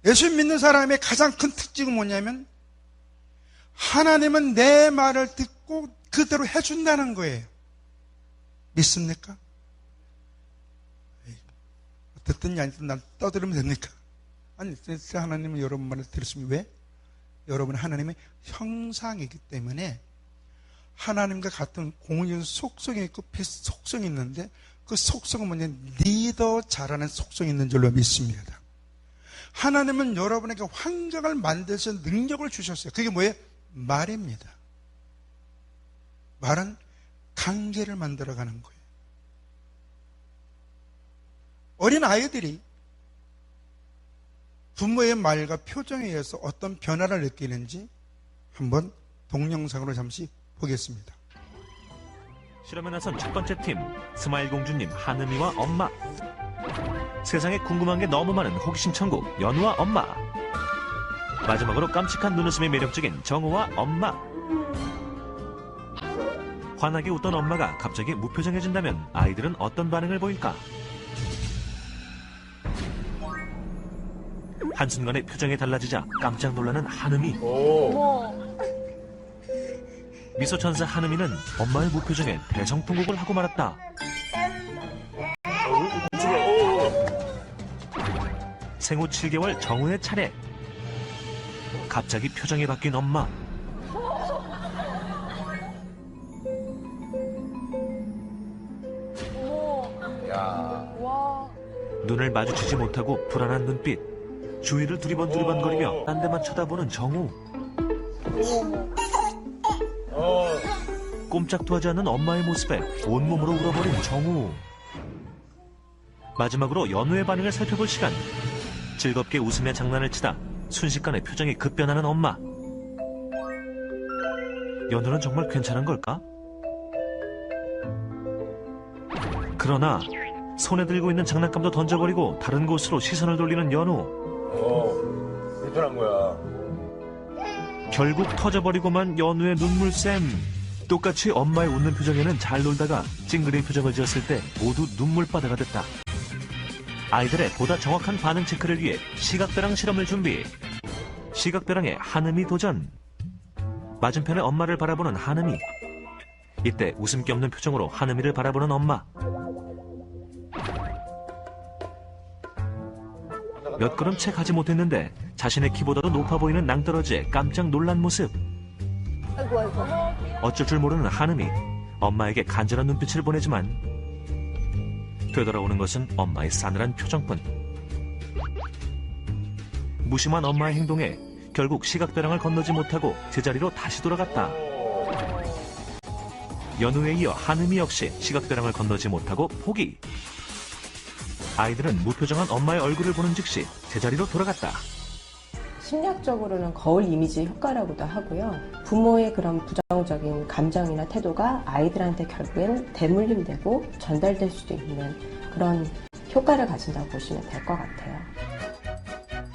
예수 믿는 사람의 가장 큰 특징은 뭐냐면 하나님은 내 말을 듣고 그대로 해준다는 거예요. 믿습니까? 듣든지 안 듣든 난 떠들으면 됩니까? 아니, 하나님은 여러분 말을 들었으면 왜? 여러분은 하나님의 형상이기 때문에 하나님과 같은 공유한 속성이 있고 속성이 있는데 그 속성은 뭐냐면 리더 잘하는 속성이 있는 줄로 믿습니다. 하나님은 여러분에게 환경을 만드셔 능력을 주셨어요. 그게 뭐예요? 말입니다. 말은 관계를 만들어가는 거예요. 어린 아이들이 부모의 말과 표정에 의해서 어떤 변화를 느끼는지 한번 동영상으로 잠시 보겠습니다.
실험에 나선 첫 번째 팀, 스마일 공주님 하느미와 엄마. 세상에 궁금한 게 너무 많은 호기심 천국 연우와 엄마. 마지막으로 깜찍한 눈웃음이 매력적인 정우와 엄마. 환하게 웃던 엄마가 갑자기 무표정해진다면 아이들은 어떤 반응을 보일까? 한순간에 표정이 달라지자 깜짝 놀라는 하느미. 미소천사 하느미는 엄마의 무표정에 대성통곡을 하고 말았다. 생후 7개월 정우의 차례. 갑자기 표정이 바뀐 엄마. 눈을 마주치지 못하고 불안한 눈빛. 주위를 두리번두리번거리며 딴 데만 쳐다보는 정우. 꼼짝도 하지 않는 엄마의 모습에 온몸으로 울어버린 정우. 마지막으로 연우의 반응을 살펴볼 시간. 즐겁게 웃으며 장난을 치다 순식간에 표정이 급변하는 엄마. 연우는 정말 괜찮은 걸까? 그러나 손에 들고 있는 장난감도 던져버리고 다른 곳으로 시선을 돌리는 연우.
괜찮은 거야.
결국 터져버리고만 연우의 눈물샘. 똑같이 엄마의 웃는 표정에는 잘 놀다가 찡그린 표정을 지었을 때 모두 눈물바다가 됐다. 아이들의 보다 정확한 반응 체크를 위해 시각배랑 실험을 준비. 시각배랑의 하느미 도전. 맞은편에 엄마를 바라보는 하느미. 이때 웃음기 없는 표정으로 하느미를 바라보는 엄마. 몇 걸음 채 가지 못했는데 자신의 키보다도 높아 보이는 낭떠러지에 깜짝 놀란 모습. 어쩔 줄 모르는 하느미. 엄마에게 간절한 눈빛을 보내지만 되돌아오는 것은 엄마의 싸늘한 표정뿐. 무심한 엄마의 행동에 결국 시각배랑을 건너지 못하고 제자리로 다시 돌아갔다. 연우에 이어 하느미 역시 시각배랑을 건너지 못하고 포기. 아이들은 무표정한 엄마의 얼굴을 보는 즉시 제자리로 돌아갔다.
심리학적으로는 거울 이미지 효과라고도 하고요. 부모의 그런 부정적인 감정이나 태도가 아이들한테 결국엔 대물림되고 전달될 수도 있는 그런 효과를 가진다고 보시면 될 것 같아요.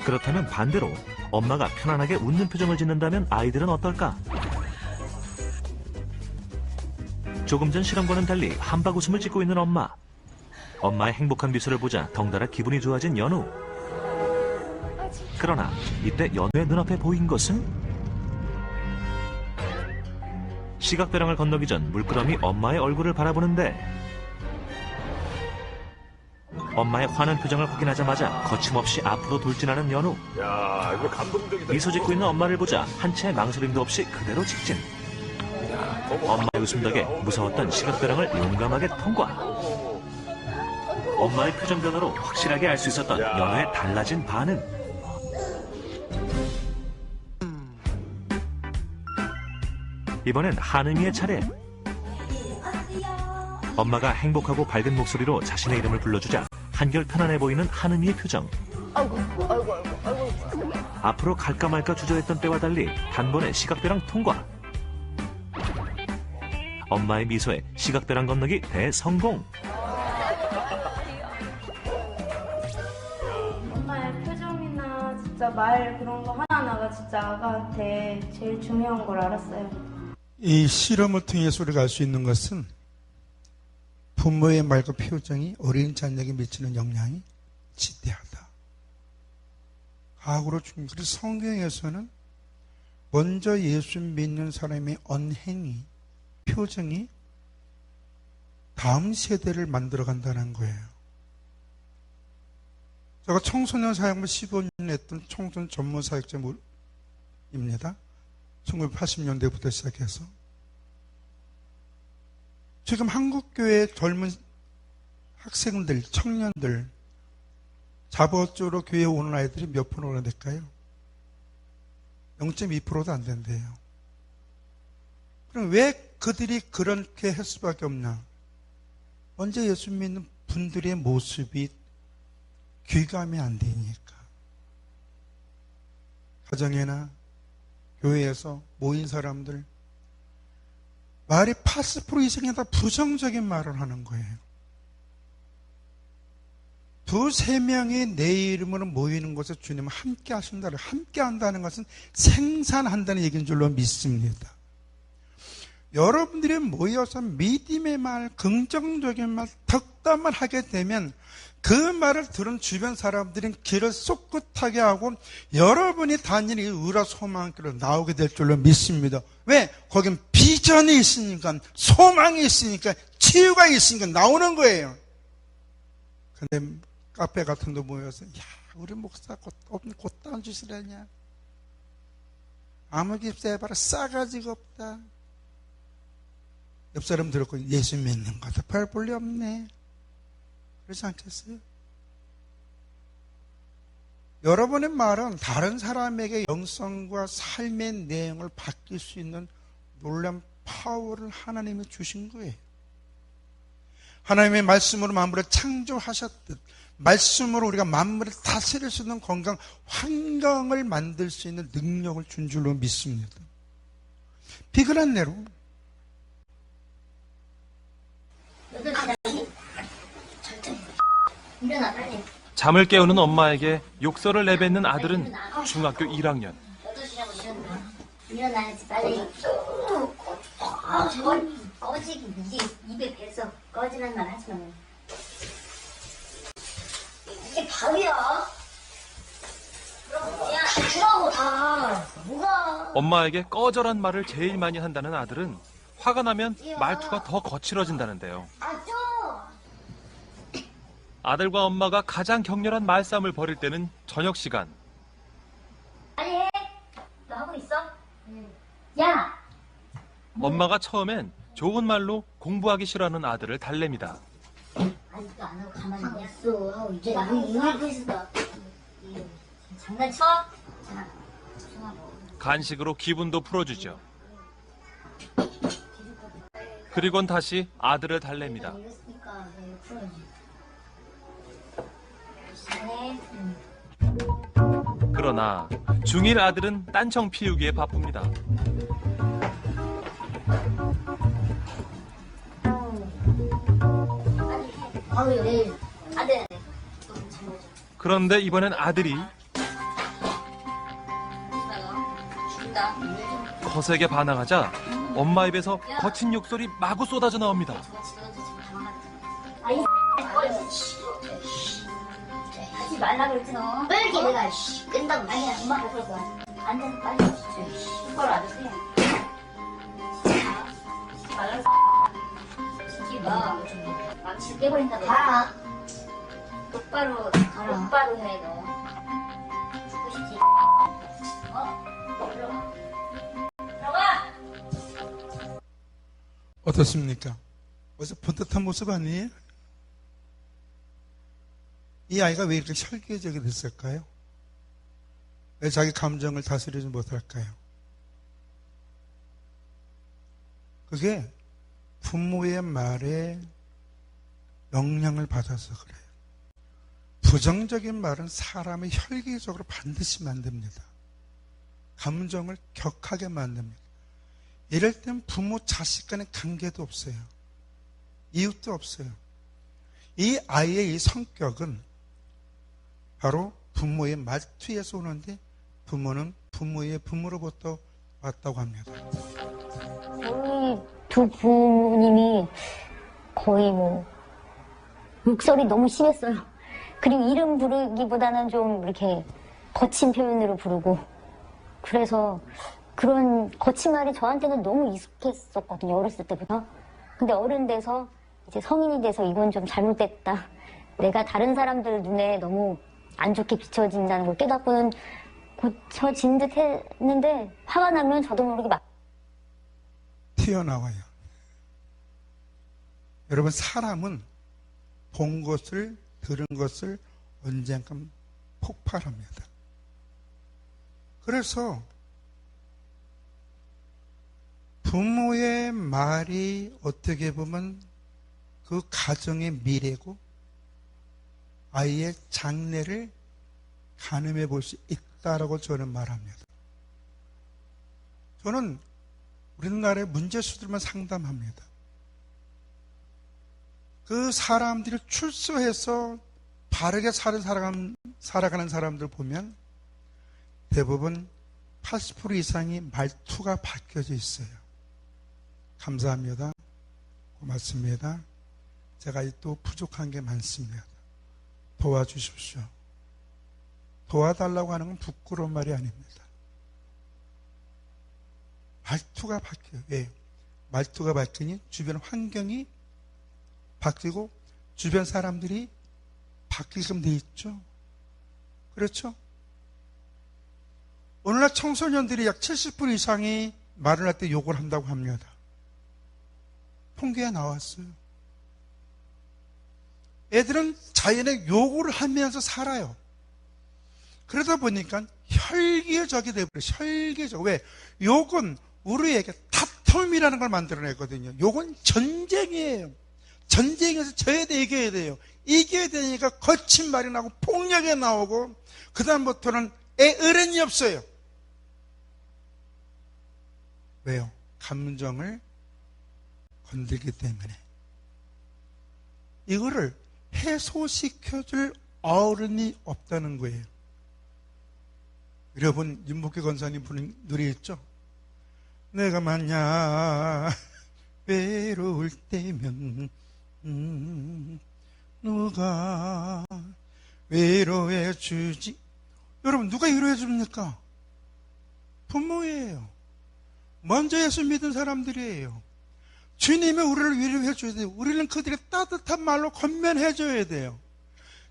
그렇다면 반대로 엄마가 편안하게 웃는 표정을 짓는다면 아이들은 어떨까? 조금 전 실험과는 달리 한박 웃음을 짓고 있는 엄마. 엄마의 행복한 미소를 보자 덩달아 기분이 좋아진 연우. 그러나 이때 연우의 눈앞에 보인 것은 시각배랑을 건너기 전 물끄러미 엄마의 얼굴을 바라보는데 엄마의 환한 표정을 확인하자마자 거침없이 앞으로 돌진하는 연우.
야, 이거 감동적이다.
미소 짓고 있는 엄마를 보자 한 채의 망설임도 없이 그대로 직진. 엄마의 웃음 덕에 무서웠던 시각배랑을 용감하게 통과. 엄마의 표정 변화로 확실하게 알 수 있었던 연우의 달라진 반응. 이번엔 하느미의 차례. 엄마가 행복하고 밝은 목소리로 자신의 이름을 불러주자 한결 편안해 보이는 하느미의 표정. 앞으로 갈까 말까 주저했던 때와 달리 단번에 시각배랑 통과. 엄마의 미소에 시각배랑 건너기 대성공.
엄마의 표정이나 진짜 말 그런 거 하나하나가 진짜 아가한테 제일 중요한 걸 알았어요.
이 실험을 통해서 우리가 알 수 있는 것은 부모의 말과 표정이 어린 자녀에게 미치는 영향이 지대하다. 과거로 중요. 그래서 성경에서는 먼저 예수 믿는 사람의 언행이, 표정이 다음 세대를 만들어간다는 거예요. 제가 청소년 사역을 15년 했던 청소년 전문 사역자입니다. 1980년대부터 시작해서 지금 한국교회 젊은 학생들, 청년들 자발적으로 교회에 오는 아이들이 몇 프로나 될까요? 0.2%도 안 된대요. 그럼 왜 그들이 그렇게 할 수밖에 없나? 먼저 예수 믿는 분들의 모습이 귀감이 안 되니까. 가정이나 교회에서 모인 사람들 말이 80% 이상이 다 부정적인 말을 하는 거예요. 두세 명이 내 이름으로 모이는 곳에 주님은 함께 하신다를, 함께 한다는 것은 생산한다는 얘기인 줄로 믿습니다. 여러분들이 모여서 믿음의 말, 긍정적인 말, 덕담을 하게 되면 그 말을 들은 주변 사람들은 길을 솟긋하게 하고 여러분이 다니는 의라 소망길로 나오게 될 줄로 믿습니다. 왜? 거긴 비전이 있으니까, 소망이 있으니까, 치유가 있으니까 나오는 거예요. 근데 카페 같은 데 모여서 야, 우리 목사 곧다운 주시라냐, 아무 깁스 해봐라, 싸가지가 없다. 옆 사람 들었고 예수 믿는 것도 별 볼일 없네. 그렇지 않겠어요? 여러분의 말은 다른 사람에게 영성과 삶의 내용을 바뀔 수 있는 놀라운 파워를 하나님이 주신 거예요. 하나님의 말씀으로 만물을 창조하셨듯 말씀으로 우리가 만물을 다스릴 수 있는 건강 환경을 만들 수 있는 능력을 준 줄로 믿습니다. 비근한 내로
일어나 빨리.
잠을 깨우는 엄마에게 욕설을 내뱉는 아들은 중학교 1학년.
8시라고 일어나야지 빨리. 저걸 꺼지기 이게 입에 배서 꺼지라는 말 하지 마. 이게 밥이야. 야 주라고 다. 뭐가?
엄마에게 꺼져란 말을 제일 많이 한다는 아들은 화가 나면 말투가 더 거칠어진다는데요.
아 좀.
아들과 엄마가 가장 격렬한 말싸움을 벌일 때는 저녁 시간.
빨리 해. 너 하고 있어? 야.
엄마가 처음엔 좋은 말로 공부하기 싫어하는 아들을 달랩니다.
아직도 안 하고 가만히 하고 있어. 이제 나도 이거 있어. 장난쳐? 자,
간식으로 기분도 풀어주죠. 그리곤 다시 아들을 달랩니다.
이랬으니까 풀어야지. 네.
그러나 중1 아들은 딴청 피우기에 바쁩니다.
아우 왜? 안 돼.
그런데 이번엔 아들이
죽는다.
거세게 반항하자 엄마 입에서 거친 욕설이 마구 쏟아져 나옵니다.
아이 하지 말라 그랬지 너. 왜 이렇게 내가 끈다고. 아니야 엄마가 그럴 거야. 앉아서 빨리 그걸 아저씨. 진짜 말라. 진짜 망치 깨버린다 너. 가. 똑바로 똑바로 해 너. 죽고 싶지. 들어가. 들어가.
어떻습니까? 어디서 번듯한 모습 아니에요? 이 아이가 왜 이렇게 혈기적이 됐을까요? 왜 자기 감정을 다스리지 못할까요? 그게 부모의 말에 영향을 받아서 그래요. 부정적인 말은 사람의 혈기적으로 반드시 만듭니다. 감정을 격하게 만듭니다. 이럴 땐 부모 자식 간의 관계도 없어요. 이웃도 없어요. 이 아이의 이 성격은 바로 부모의 말투에서 오는데, 부모는 부모의 부모로부터 왔다고 합니다.
저희 두 부모님이 거의 목소리 너무 심했어요. 그리고 이름 부르기보다는 좀 이렇게 거친 표현으로 부르고, 그래서 그런 거친 말이 저한테는 너무 익숙했었거든요, 어렸을 때부터. 근데 어른 돼서 이제 성인이 돼서 이건 좀 잘못됐다, 내가 다른 사람들 눈에 너무 안 좋게 비춰진다는 걸 깨닫고는 고쳐진 듯 했는데, 화가 나면 저도 모르게 막
튀어나와요. 여러분, 사람은 본 것을, 들은 것을 언젠가 폭발합니다. 그래서 부모의 말이 어떻게 보면 그 가정의 미래고 아이의 장래를 가늠해 볼 수 있다라고 저는 말합니다. 저는 우리나라의 문제수들만 상담합니다. 그 사람들이 출소해서 바르게 살아가는 사람들 보면 대부분 80% 이상이 말투가 바뀌어져 있어요. 감사합니다. 고맙습니다. 제가 또 부족한 게 많습니다. 도와주십시오. 도와달라고 하는 건 부끄러운 말이 아닙니다. 말투가 바뀌어요. 왜? 말투가 바뀌니 주변 환경이 바뀌고 주변 사람들이 바뀌게끔 돼 있죠. 그렇죠? 오늘날 청소년들이 약 70% 이상이 말을 할 때 욕을 한다고 합니다. 통계가 나왔어요. 애들은 자연의 욕을 하면서 살아요. 그러다 보니까 혈기적이 되어버려요. 혈기적. 왜? 욕은 우리에게 다툼이라는 걸 만들어내거든요. 욕은 전쟁이에요. 전쟁에서 져야 돼, 이겨야 돼요. 이겨야 되니까 거친 말이 나오고 폭력이 나오고, 그 다음부터는 어른이 없어요. 왜요? 감정을 건들기 때문에. 이거를 해소시켜줄 어른이 없다는 거예요. 여러분, 윤복희 권사님 부른 노래 있죠? 내가 만약 외로울 때면 누가 위로해 주지? 여러분, 누가 위로해 줍니까? 부모예요. 먼저 예수 믿은 사람들이에요. 주님이 우리를 위로해 줘야 돼요. 우리는 그들의 따뜻한 말로 권면해 줘야 돼요.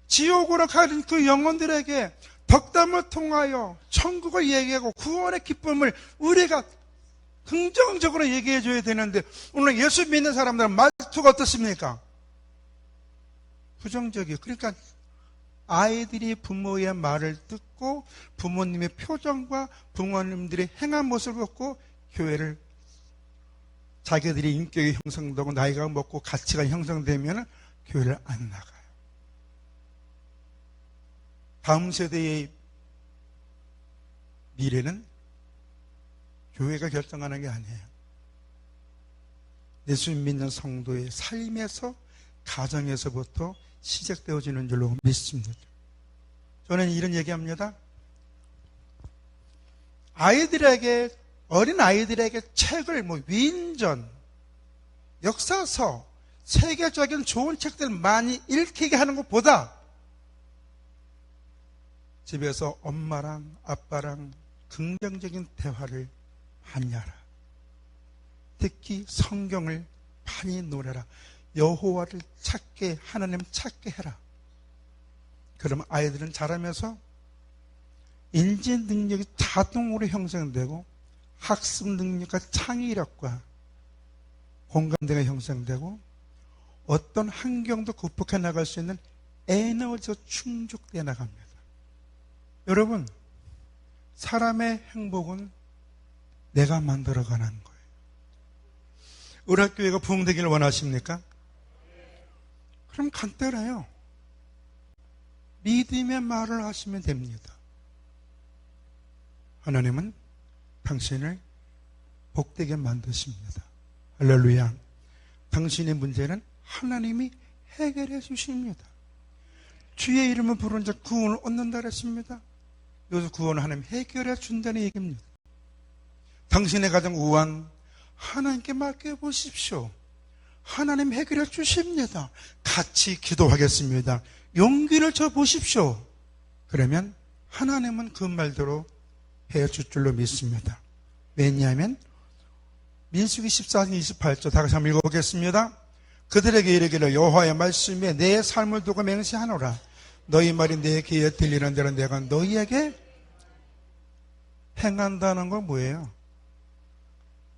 지옥으로 가는 그 영혼들에게 덕담을 통하여 천국을 얘기하고 구원의 기쁨을 우리가 긍정적으로 얘기해 줘야 되는데, 오늘 예수 믿는 사람들은 말투가 어떻습니까? 부정적이에요. 그러니까 아이들이 부모의 말을 듣고 부모님의 표정과 부모님들의 행한 모습을 보고 교회를, 자기들이 인격이 형성되고 나이가 먹고 가치가 형성되면 교회를 안 나가요. 다음 세대의 미래는 교회가 결정하는 게 아니에요. 예수 믿는 성도의 삶에서, 가정에서부터 시작되어지는 줄로 믿습니다. 저는 이런 얘기합니다. 아이들에게, 어린 아이들에게 책을 위인전, 역사서, 세계적인 좋은 책들 많이 읽히게 하는 것보다 집에서 엄마랑 아빠랑 긍정적인 대화를 많이 하라. 특히 성경을 많이 노래라. 여호와를 찾게, 하나님 찾게 해라. 그러면 아이들은 자라면서 인지 능력이 자동으로 형성되고 학습 능력과 창의력과 공감대가 형성되고 어떤 환경도 극복해 나갈 수 있는 에너지가 충족되어 나갑니다. 여러분, 사람의 행복은 내가 만들어가는 거예요. 우리 학교가 부흥되기를 원하십니까? 그럼 간단해요. 믿음의 말을 하시면 됩니다. 하나님은 당신을 복되게 만드십니다. 할렐루야. 당신의 문제는 하나님이 해결해 주십니다. 주의 이름을 부르는 자 구원을 얻는다 그랬습니다. 여기서 구원을 하나님 해결해 준다는 얘기입니다. 당신의 가정 우한 하나님께 맡겨보십시오. 하나님 해결해 주십니다. 같이 기도하겠습니다. 용기를 줘 보십시오. 그러면 하나님은 그 말대로 해줄 줄로 믿습니다. 왜냐하면 민수기 14장 28절 다 같이 한번 읽어보겠습니다. 그들에게 이르기를 여호와의 말씀에 내 삶을 두고 맹세하노라. 너희 말이 내 귀에 들리는 대로 내가 너희에게 행한다는 건 뭐예요?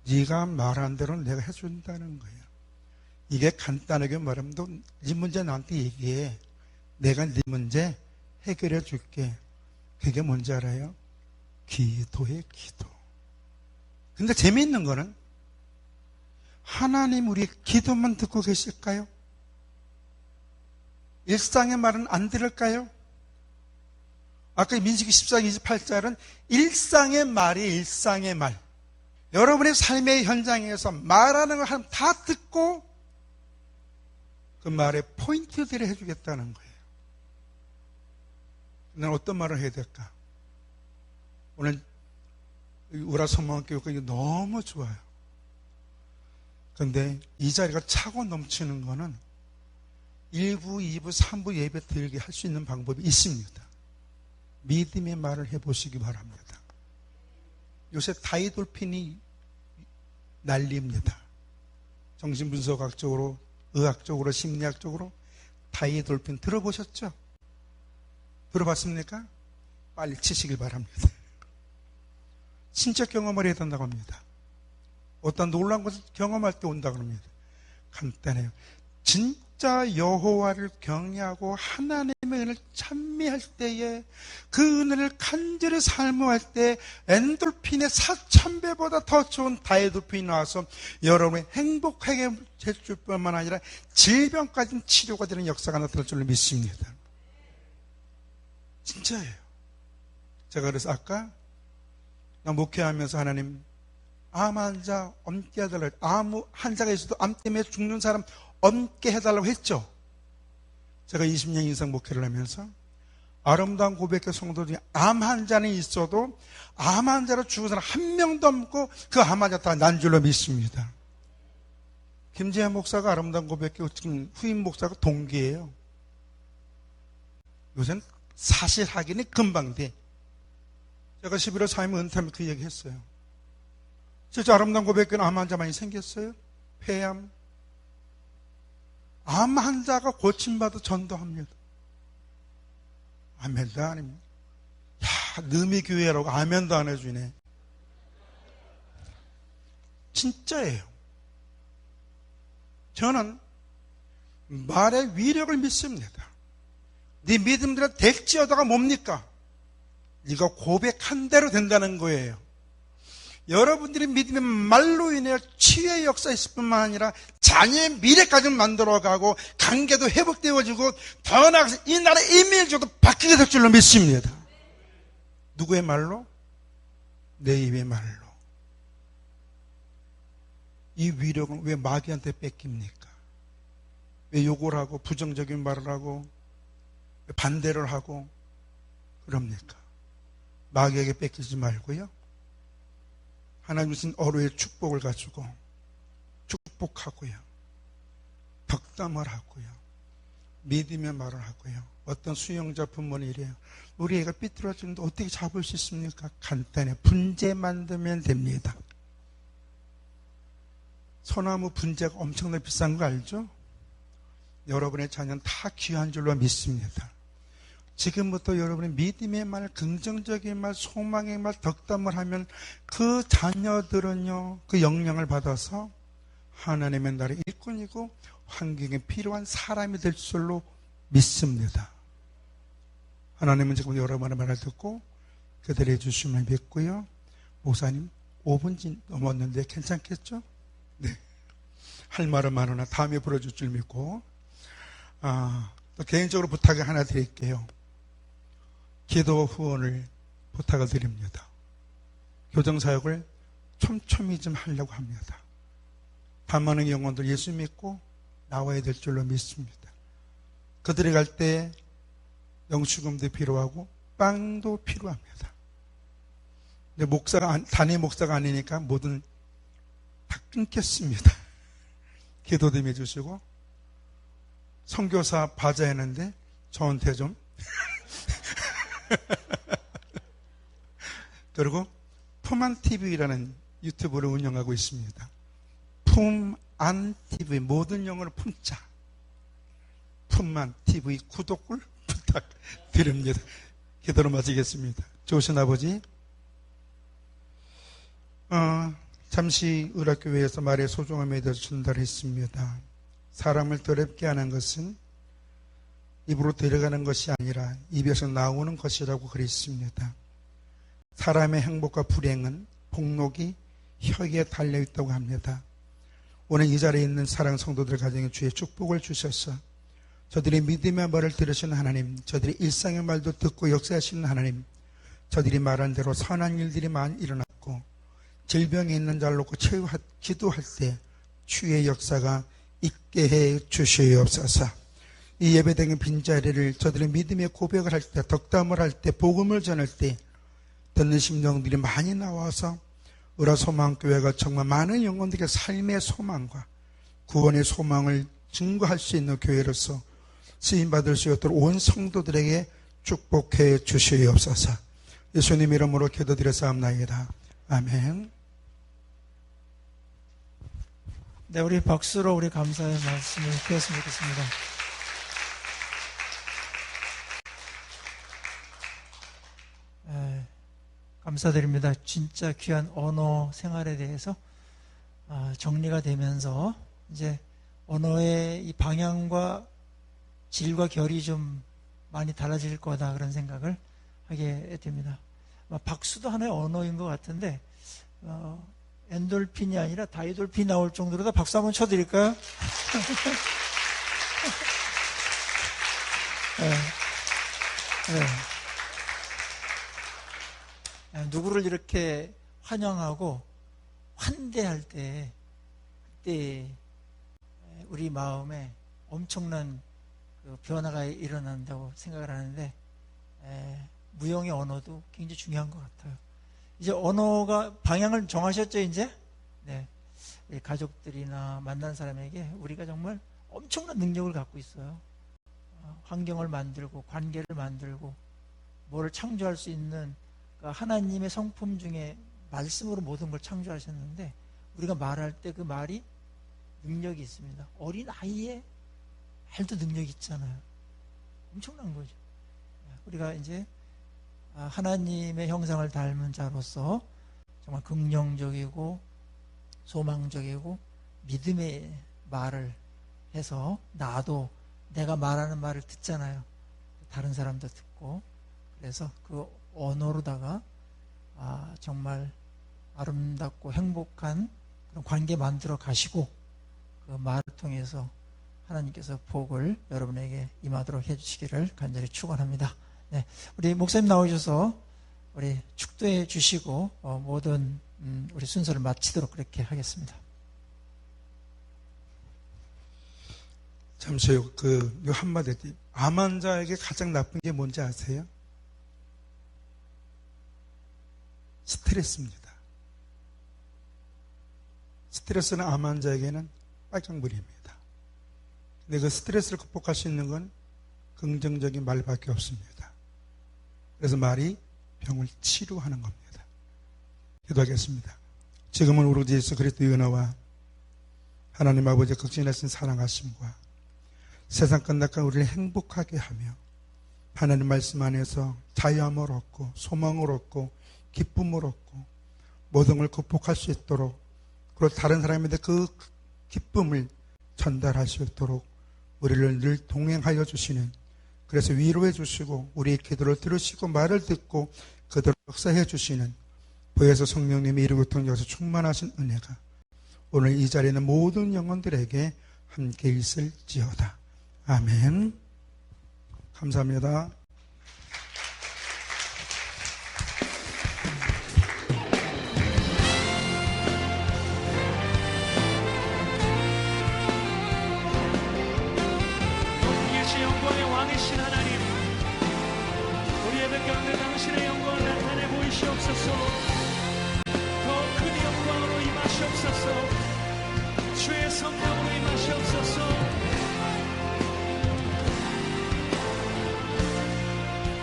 네가 말한 대로 내가 해준다는 거예요. 이게 간단하게 말하면 네 문제 나한테 얘기해. 내가 네 문제 해결해 줄게. 그게 뭔지 알아요? 기도의 기도. 근데 재미있는 거는 하나님 우리 기도만 듣고 계실까요? 일상의 말은 안 들을까요? 아까 민수기 14장 28절은 일상의 말이 일상의 말. 여러분의 삶의 현장에서 말하는 걸 다 듣고 그 말의 포인트들을 해주겠다는 거예요. 난 어떤 말을 해야 될까? 오늘 우라 선망교회가 너무 좋아요. 그런데 이 자리가 차고 넘치는 거는 1부, 2부, 3부 예배 드리게 할 수 있는 방법이 있습니다. 믿음의 말을 해보시기 바랍니다. 요새 다이돌핀이 난리입니다. 정신분석학적으로, 의학적으로, 심리학적으로 다이돌핀 들어보셨죠? 들어봤습니까? 빨리 치시길 바랍니다. 신적 경험을 해야 된다고 합니다. 어떤 놀라운 것을 경험할 때 온다고 합니다. 간단해요. 진짜 여호와를 경외하고 하나님의 은혜를 찬미할 때에 그 은혜를 간절히 삶을 때 엔돌핀의 4,000배보다 더 좋은 다이돌핀이 나와서 여러분의 행복하게 해줄 뿐만 아니라 질병까지 치료가 되는 역사가 나타날 줄로 믿습니다. 진짜예요. 제가 그래서 아까 나 목회하면서 하나님 암 환자 엄게 해달라고, 암 환자가 있어도 암 때문에 죽는 사람 엄게 해달라고 했죠. 제가 20년 이상 목회를 하면서 아름다운 고백의 성도 중에 암 환자는 있어도 암 환자로 죽은 사람 한 명도 없고 그 암 환자 다 난 줄로 믿습니다. 김재현 목사가 아름다운 고백의 후임 목사가 동기예요. 요새는 사실 확인이 금방 돼. 제가 11월 4일 은퇴하면 그 얘기 했어요. 실제 아름다운 고백교는 암 환자 많이 생겼어요. 폐암. 암 환자가 고침받아 전도합니다. 아멘도 아닙니다. 야, 너미 교회라고 아멘도 안 해주네. 진짜예요. 저는 말의 위력을 믿습니다. 네 믿음대로 될지어다가 뭡니까? 네가 고백한 대로 된다는 거예요. 여러분들이 믿음의 말로 인해 치유의 역사 있을 뿐만 아니라 자녀의 미래까지 만들어가고 관계도 회복되어지고 더 나아가서 이 나라의 이미지도 바뀌게 될 줄로 믿습니다. 누구의 말로? 내 입의 말로. 이 위력은 왜 마귀한테 뺏깁니까? 왜 욕을 하고 부정적인 말을 하고 왜 반대를 하고 그럽니까? 마귀에게 뺏기지 말고요. 하나님 주신 어루의 축복을 가지고 축복하고요. 덕담을 하고요. 믿음의 말을 하고요. 어떤 수영자 부모는 이래요. 우리 애가 삐뚤어지는데 어떻게 잡을 수 있습니까? 간단해. 분재 만들면 됩니다. 소나무 분재가 엄청나게 비싼 거 알죠? 여러분의 자녀는 다 귀한 줄로 믿습니다. 지금부터 여러분의 믿음의 말, 긍정적인 말, 소망의 말, 덕담을 하면 그 자녀들은요, 그 영향을 받아서 하나님의 나라의 일꾼이고 환경에 필요한 사람이 될 줄로 믿습니다. 하나님은 지금 여러분의 말을 듣고 그들이 해주심을 믿고요. 목사님, 5분 넘었는데 괜찮겠죠? 네. 할 말은 많으나 다음에 불러줄 줄 믿고, 또 개인적으로 부탁을 하나 드릴게요. 기도와 후원을 부탁을 드립니다. 교정사역을 촘촘히 좀 하려고 합니다. 반 많은 영혼들 예수 믿고 나와야 될 줄로 믿습니다. 그들이 갈 때 영수금도 필요하고 빵도 필요합니다. 근데 단임 목사가 아니니까 뭐든 다 끊겠습니다. 기도 좀 해주시고, 선교사 바자했는데 저한테 좀 그리고 품안TV라는 유튜브를 운영하고 있습니다. 품안TV, 모든 영어로 품자. 품안TV 구독을 부탁드립니다. 기도로 마치겠습니다. 좋으신 아버지, 잠시 의락교회에서 말의 소중함에 대해서 전달했습니다. 사람을 더럽게 하는 것은 입으로 들어가는 것이 아니라 입에서 나오는 것이라고 그랬습니다. 사람의 행복과 불행은 복록이 혀에 달려있다고 합니다. 오늘 이 자리에 있는 사랑 성도들 가정에 주의 축복을 주셔서 저들의 믿음의 말을 들으시는 하나님, 저들의 일상의 말도 듣고 역사하시는 하나님, 저들이 말한 대로 선한 일들이 많이 일어났고 질병에 있는 자를 놓고 기도할 때 주의 역사가 있게 해 주시옵소서. 이 예배당의 빈자리를 저들의 믿음의 고백을 할 때, 덕담을 할 때, 복음을 전할 때 듣는 심령들이 많이 나와서 의라소망교회가 정말 많은 영혼들에게 삶의 소망과 구원의 소망을 증거할 수 있는 교회로서 쓰임받을 수 있도록 온 성도들에게 축복해 주시옵소서. 예수님 이름으로 기도드렸사옵나이다. 아멘.
네, 우리 박수로 우리 감사의 말씀을 드렸으면 좋겠습니다. 감사드립니다. 진짜 귀한 언어 생활에 대해서 정리가 되면서 이제 언어의 이 방향과 질과 결이 좀 많이 달라질 거다, 그런 생각을 하게 됩니다. 박수도 하나의 언어인 것 같은데 엔돌핀이 아니라 다이돌핀이 나올 정도로 다 박수 한번 쳐드릴까요? 네. 누구를 이렇게 환영하고 환대할 때 그때 우리 마음에 엄청난 그 변화가 일어난다고 생각을 하는데 무용의 언어도 굉장히 중요한 것 같아요. 이제 언어가 방향을 정하셨죠, 이제? 네. 가족들이나 만난 사람에게 우리가 정말 엄청난 능력을 갖고 있어요. 환경을 만들고 관계를 만들고 뭐를 창조할 수 있는 하나님의 성품 중에 말씀으로 모든 걸 창조하셨는데 우리가 말할 때 그 말이 능력이 있습니다. 어린 아이의 말도 능력이 있잖아요. 엄청난 거죠. 우리가 이제 하나님의 형상을 닮은 자로서 정말 긍정적이고 소망적이고 믿음의 말을 해서 나도 내가 말하는 말을 듣잖아요. 다른 사람도 듣고, 그래서 그 언어로다가 정말 아름답고 행복한 그런 관계 만들어 가시고 그 말을 통해서 하나님께서 복을 여러분에게 임하도록 해주시기를 간절히 축원합니다. 네, 우리 목사님 나오셔서 우리 축도해 주시고 모든 우리 순서를 마치도록 그렇게 하겠습니다.
잠시요. 요 한마디. 암 환자에게 가장 나쁜 게 뭔지 아세요? 스트레스입니다. 스트레스는 암 환자에게는 빨강불입니다. 근데 그 스트레스를 극복할 수 있는 건 긍정적인 말밖에 없습니다. 그래서 말이 병을 치료하는 겁니다. 기도하겠습니다. 지금은 오로지 예수 그리스도의 은혜와 하나님 아버지의 극진하신 사랑하심과 세상 끝날까 우리를 행복하게 하며 하나님 말씀 안에서 자유함을 얻고 소망을 얻고 기쁨을 얻고 모든 걸 극복할 수 있도록, 그리고 다른 사람한테 그 기쁨을 전달할 수 있도록 우리를 늘 동행하여 주시는, 그래서 위로해 주시고 우리의 기도를 들으시고 말을 듣고 그대로 역사해 주시는 보혜사 성령님의 이루고 통해서 충만하신 은혜가 오늘 이 자리에 있는 모든 영혼들에게 함께 있을지어다. 아멘. 감사합니다.
예배 가운데 당신의 영광을 나타내 보이시옵소서. 더 큰 영광으로 임하시옵소서. 주의 성령으로 임하시옵소서.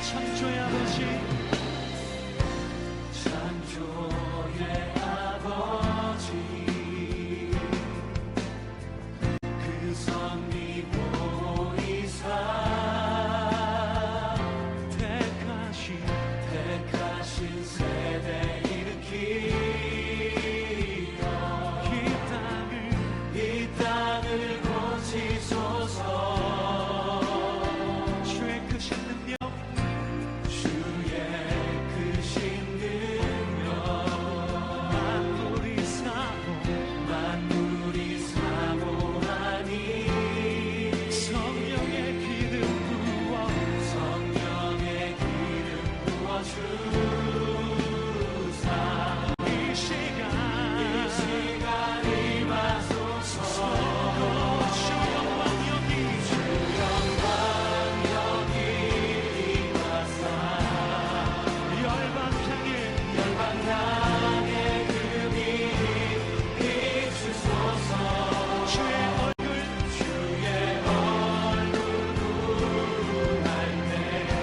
창조의 아버지, 창조의 아버지, 그 섭리 보이사 택하신 세대 일으키어 이 땅을 고치소서. 주의 크신 능력, 주의 크신 능력, 만물이 사모하니 성령의 기름 부어 주사 이 시간 임하소서. 주 영광 여기 임하사 열방 향해 금이 비추소서. 주의 얼굴 구할 때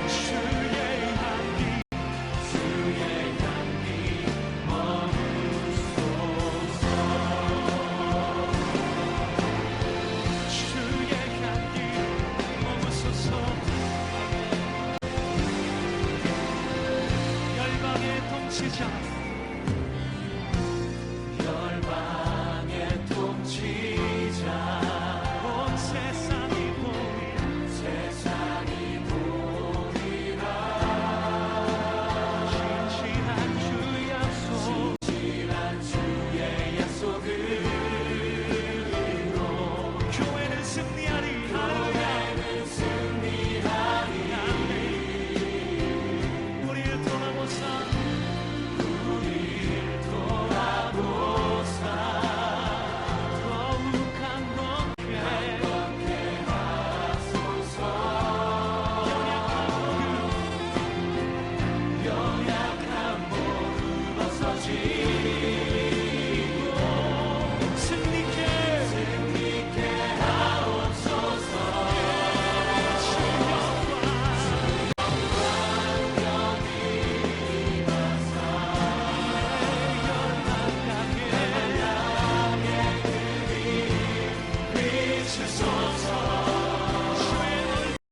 주의 향기 머무소서. 주의 향기 머무소서. 열방의 통치자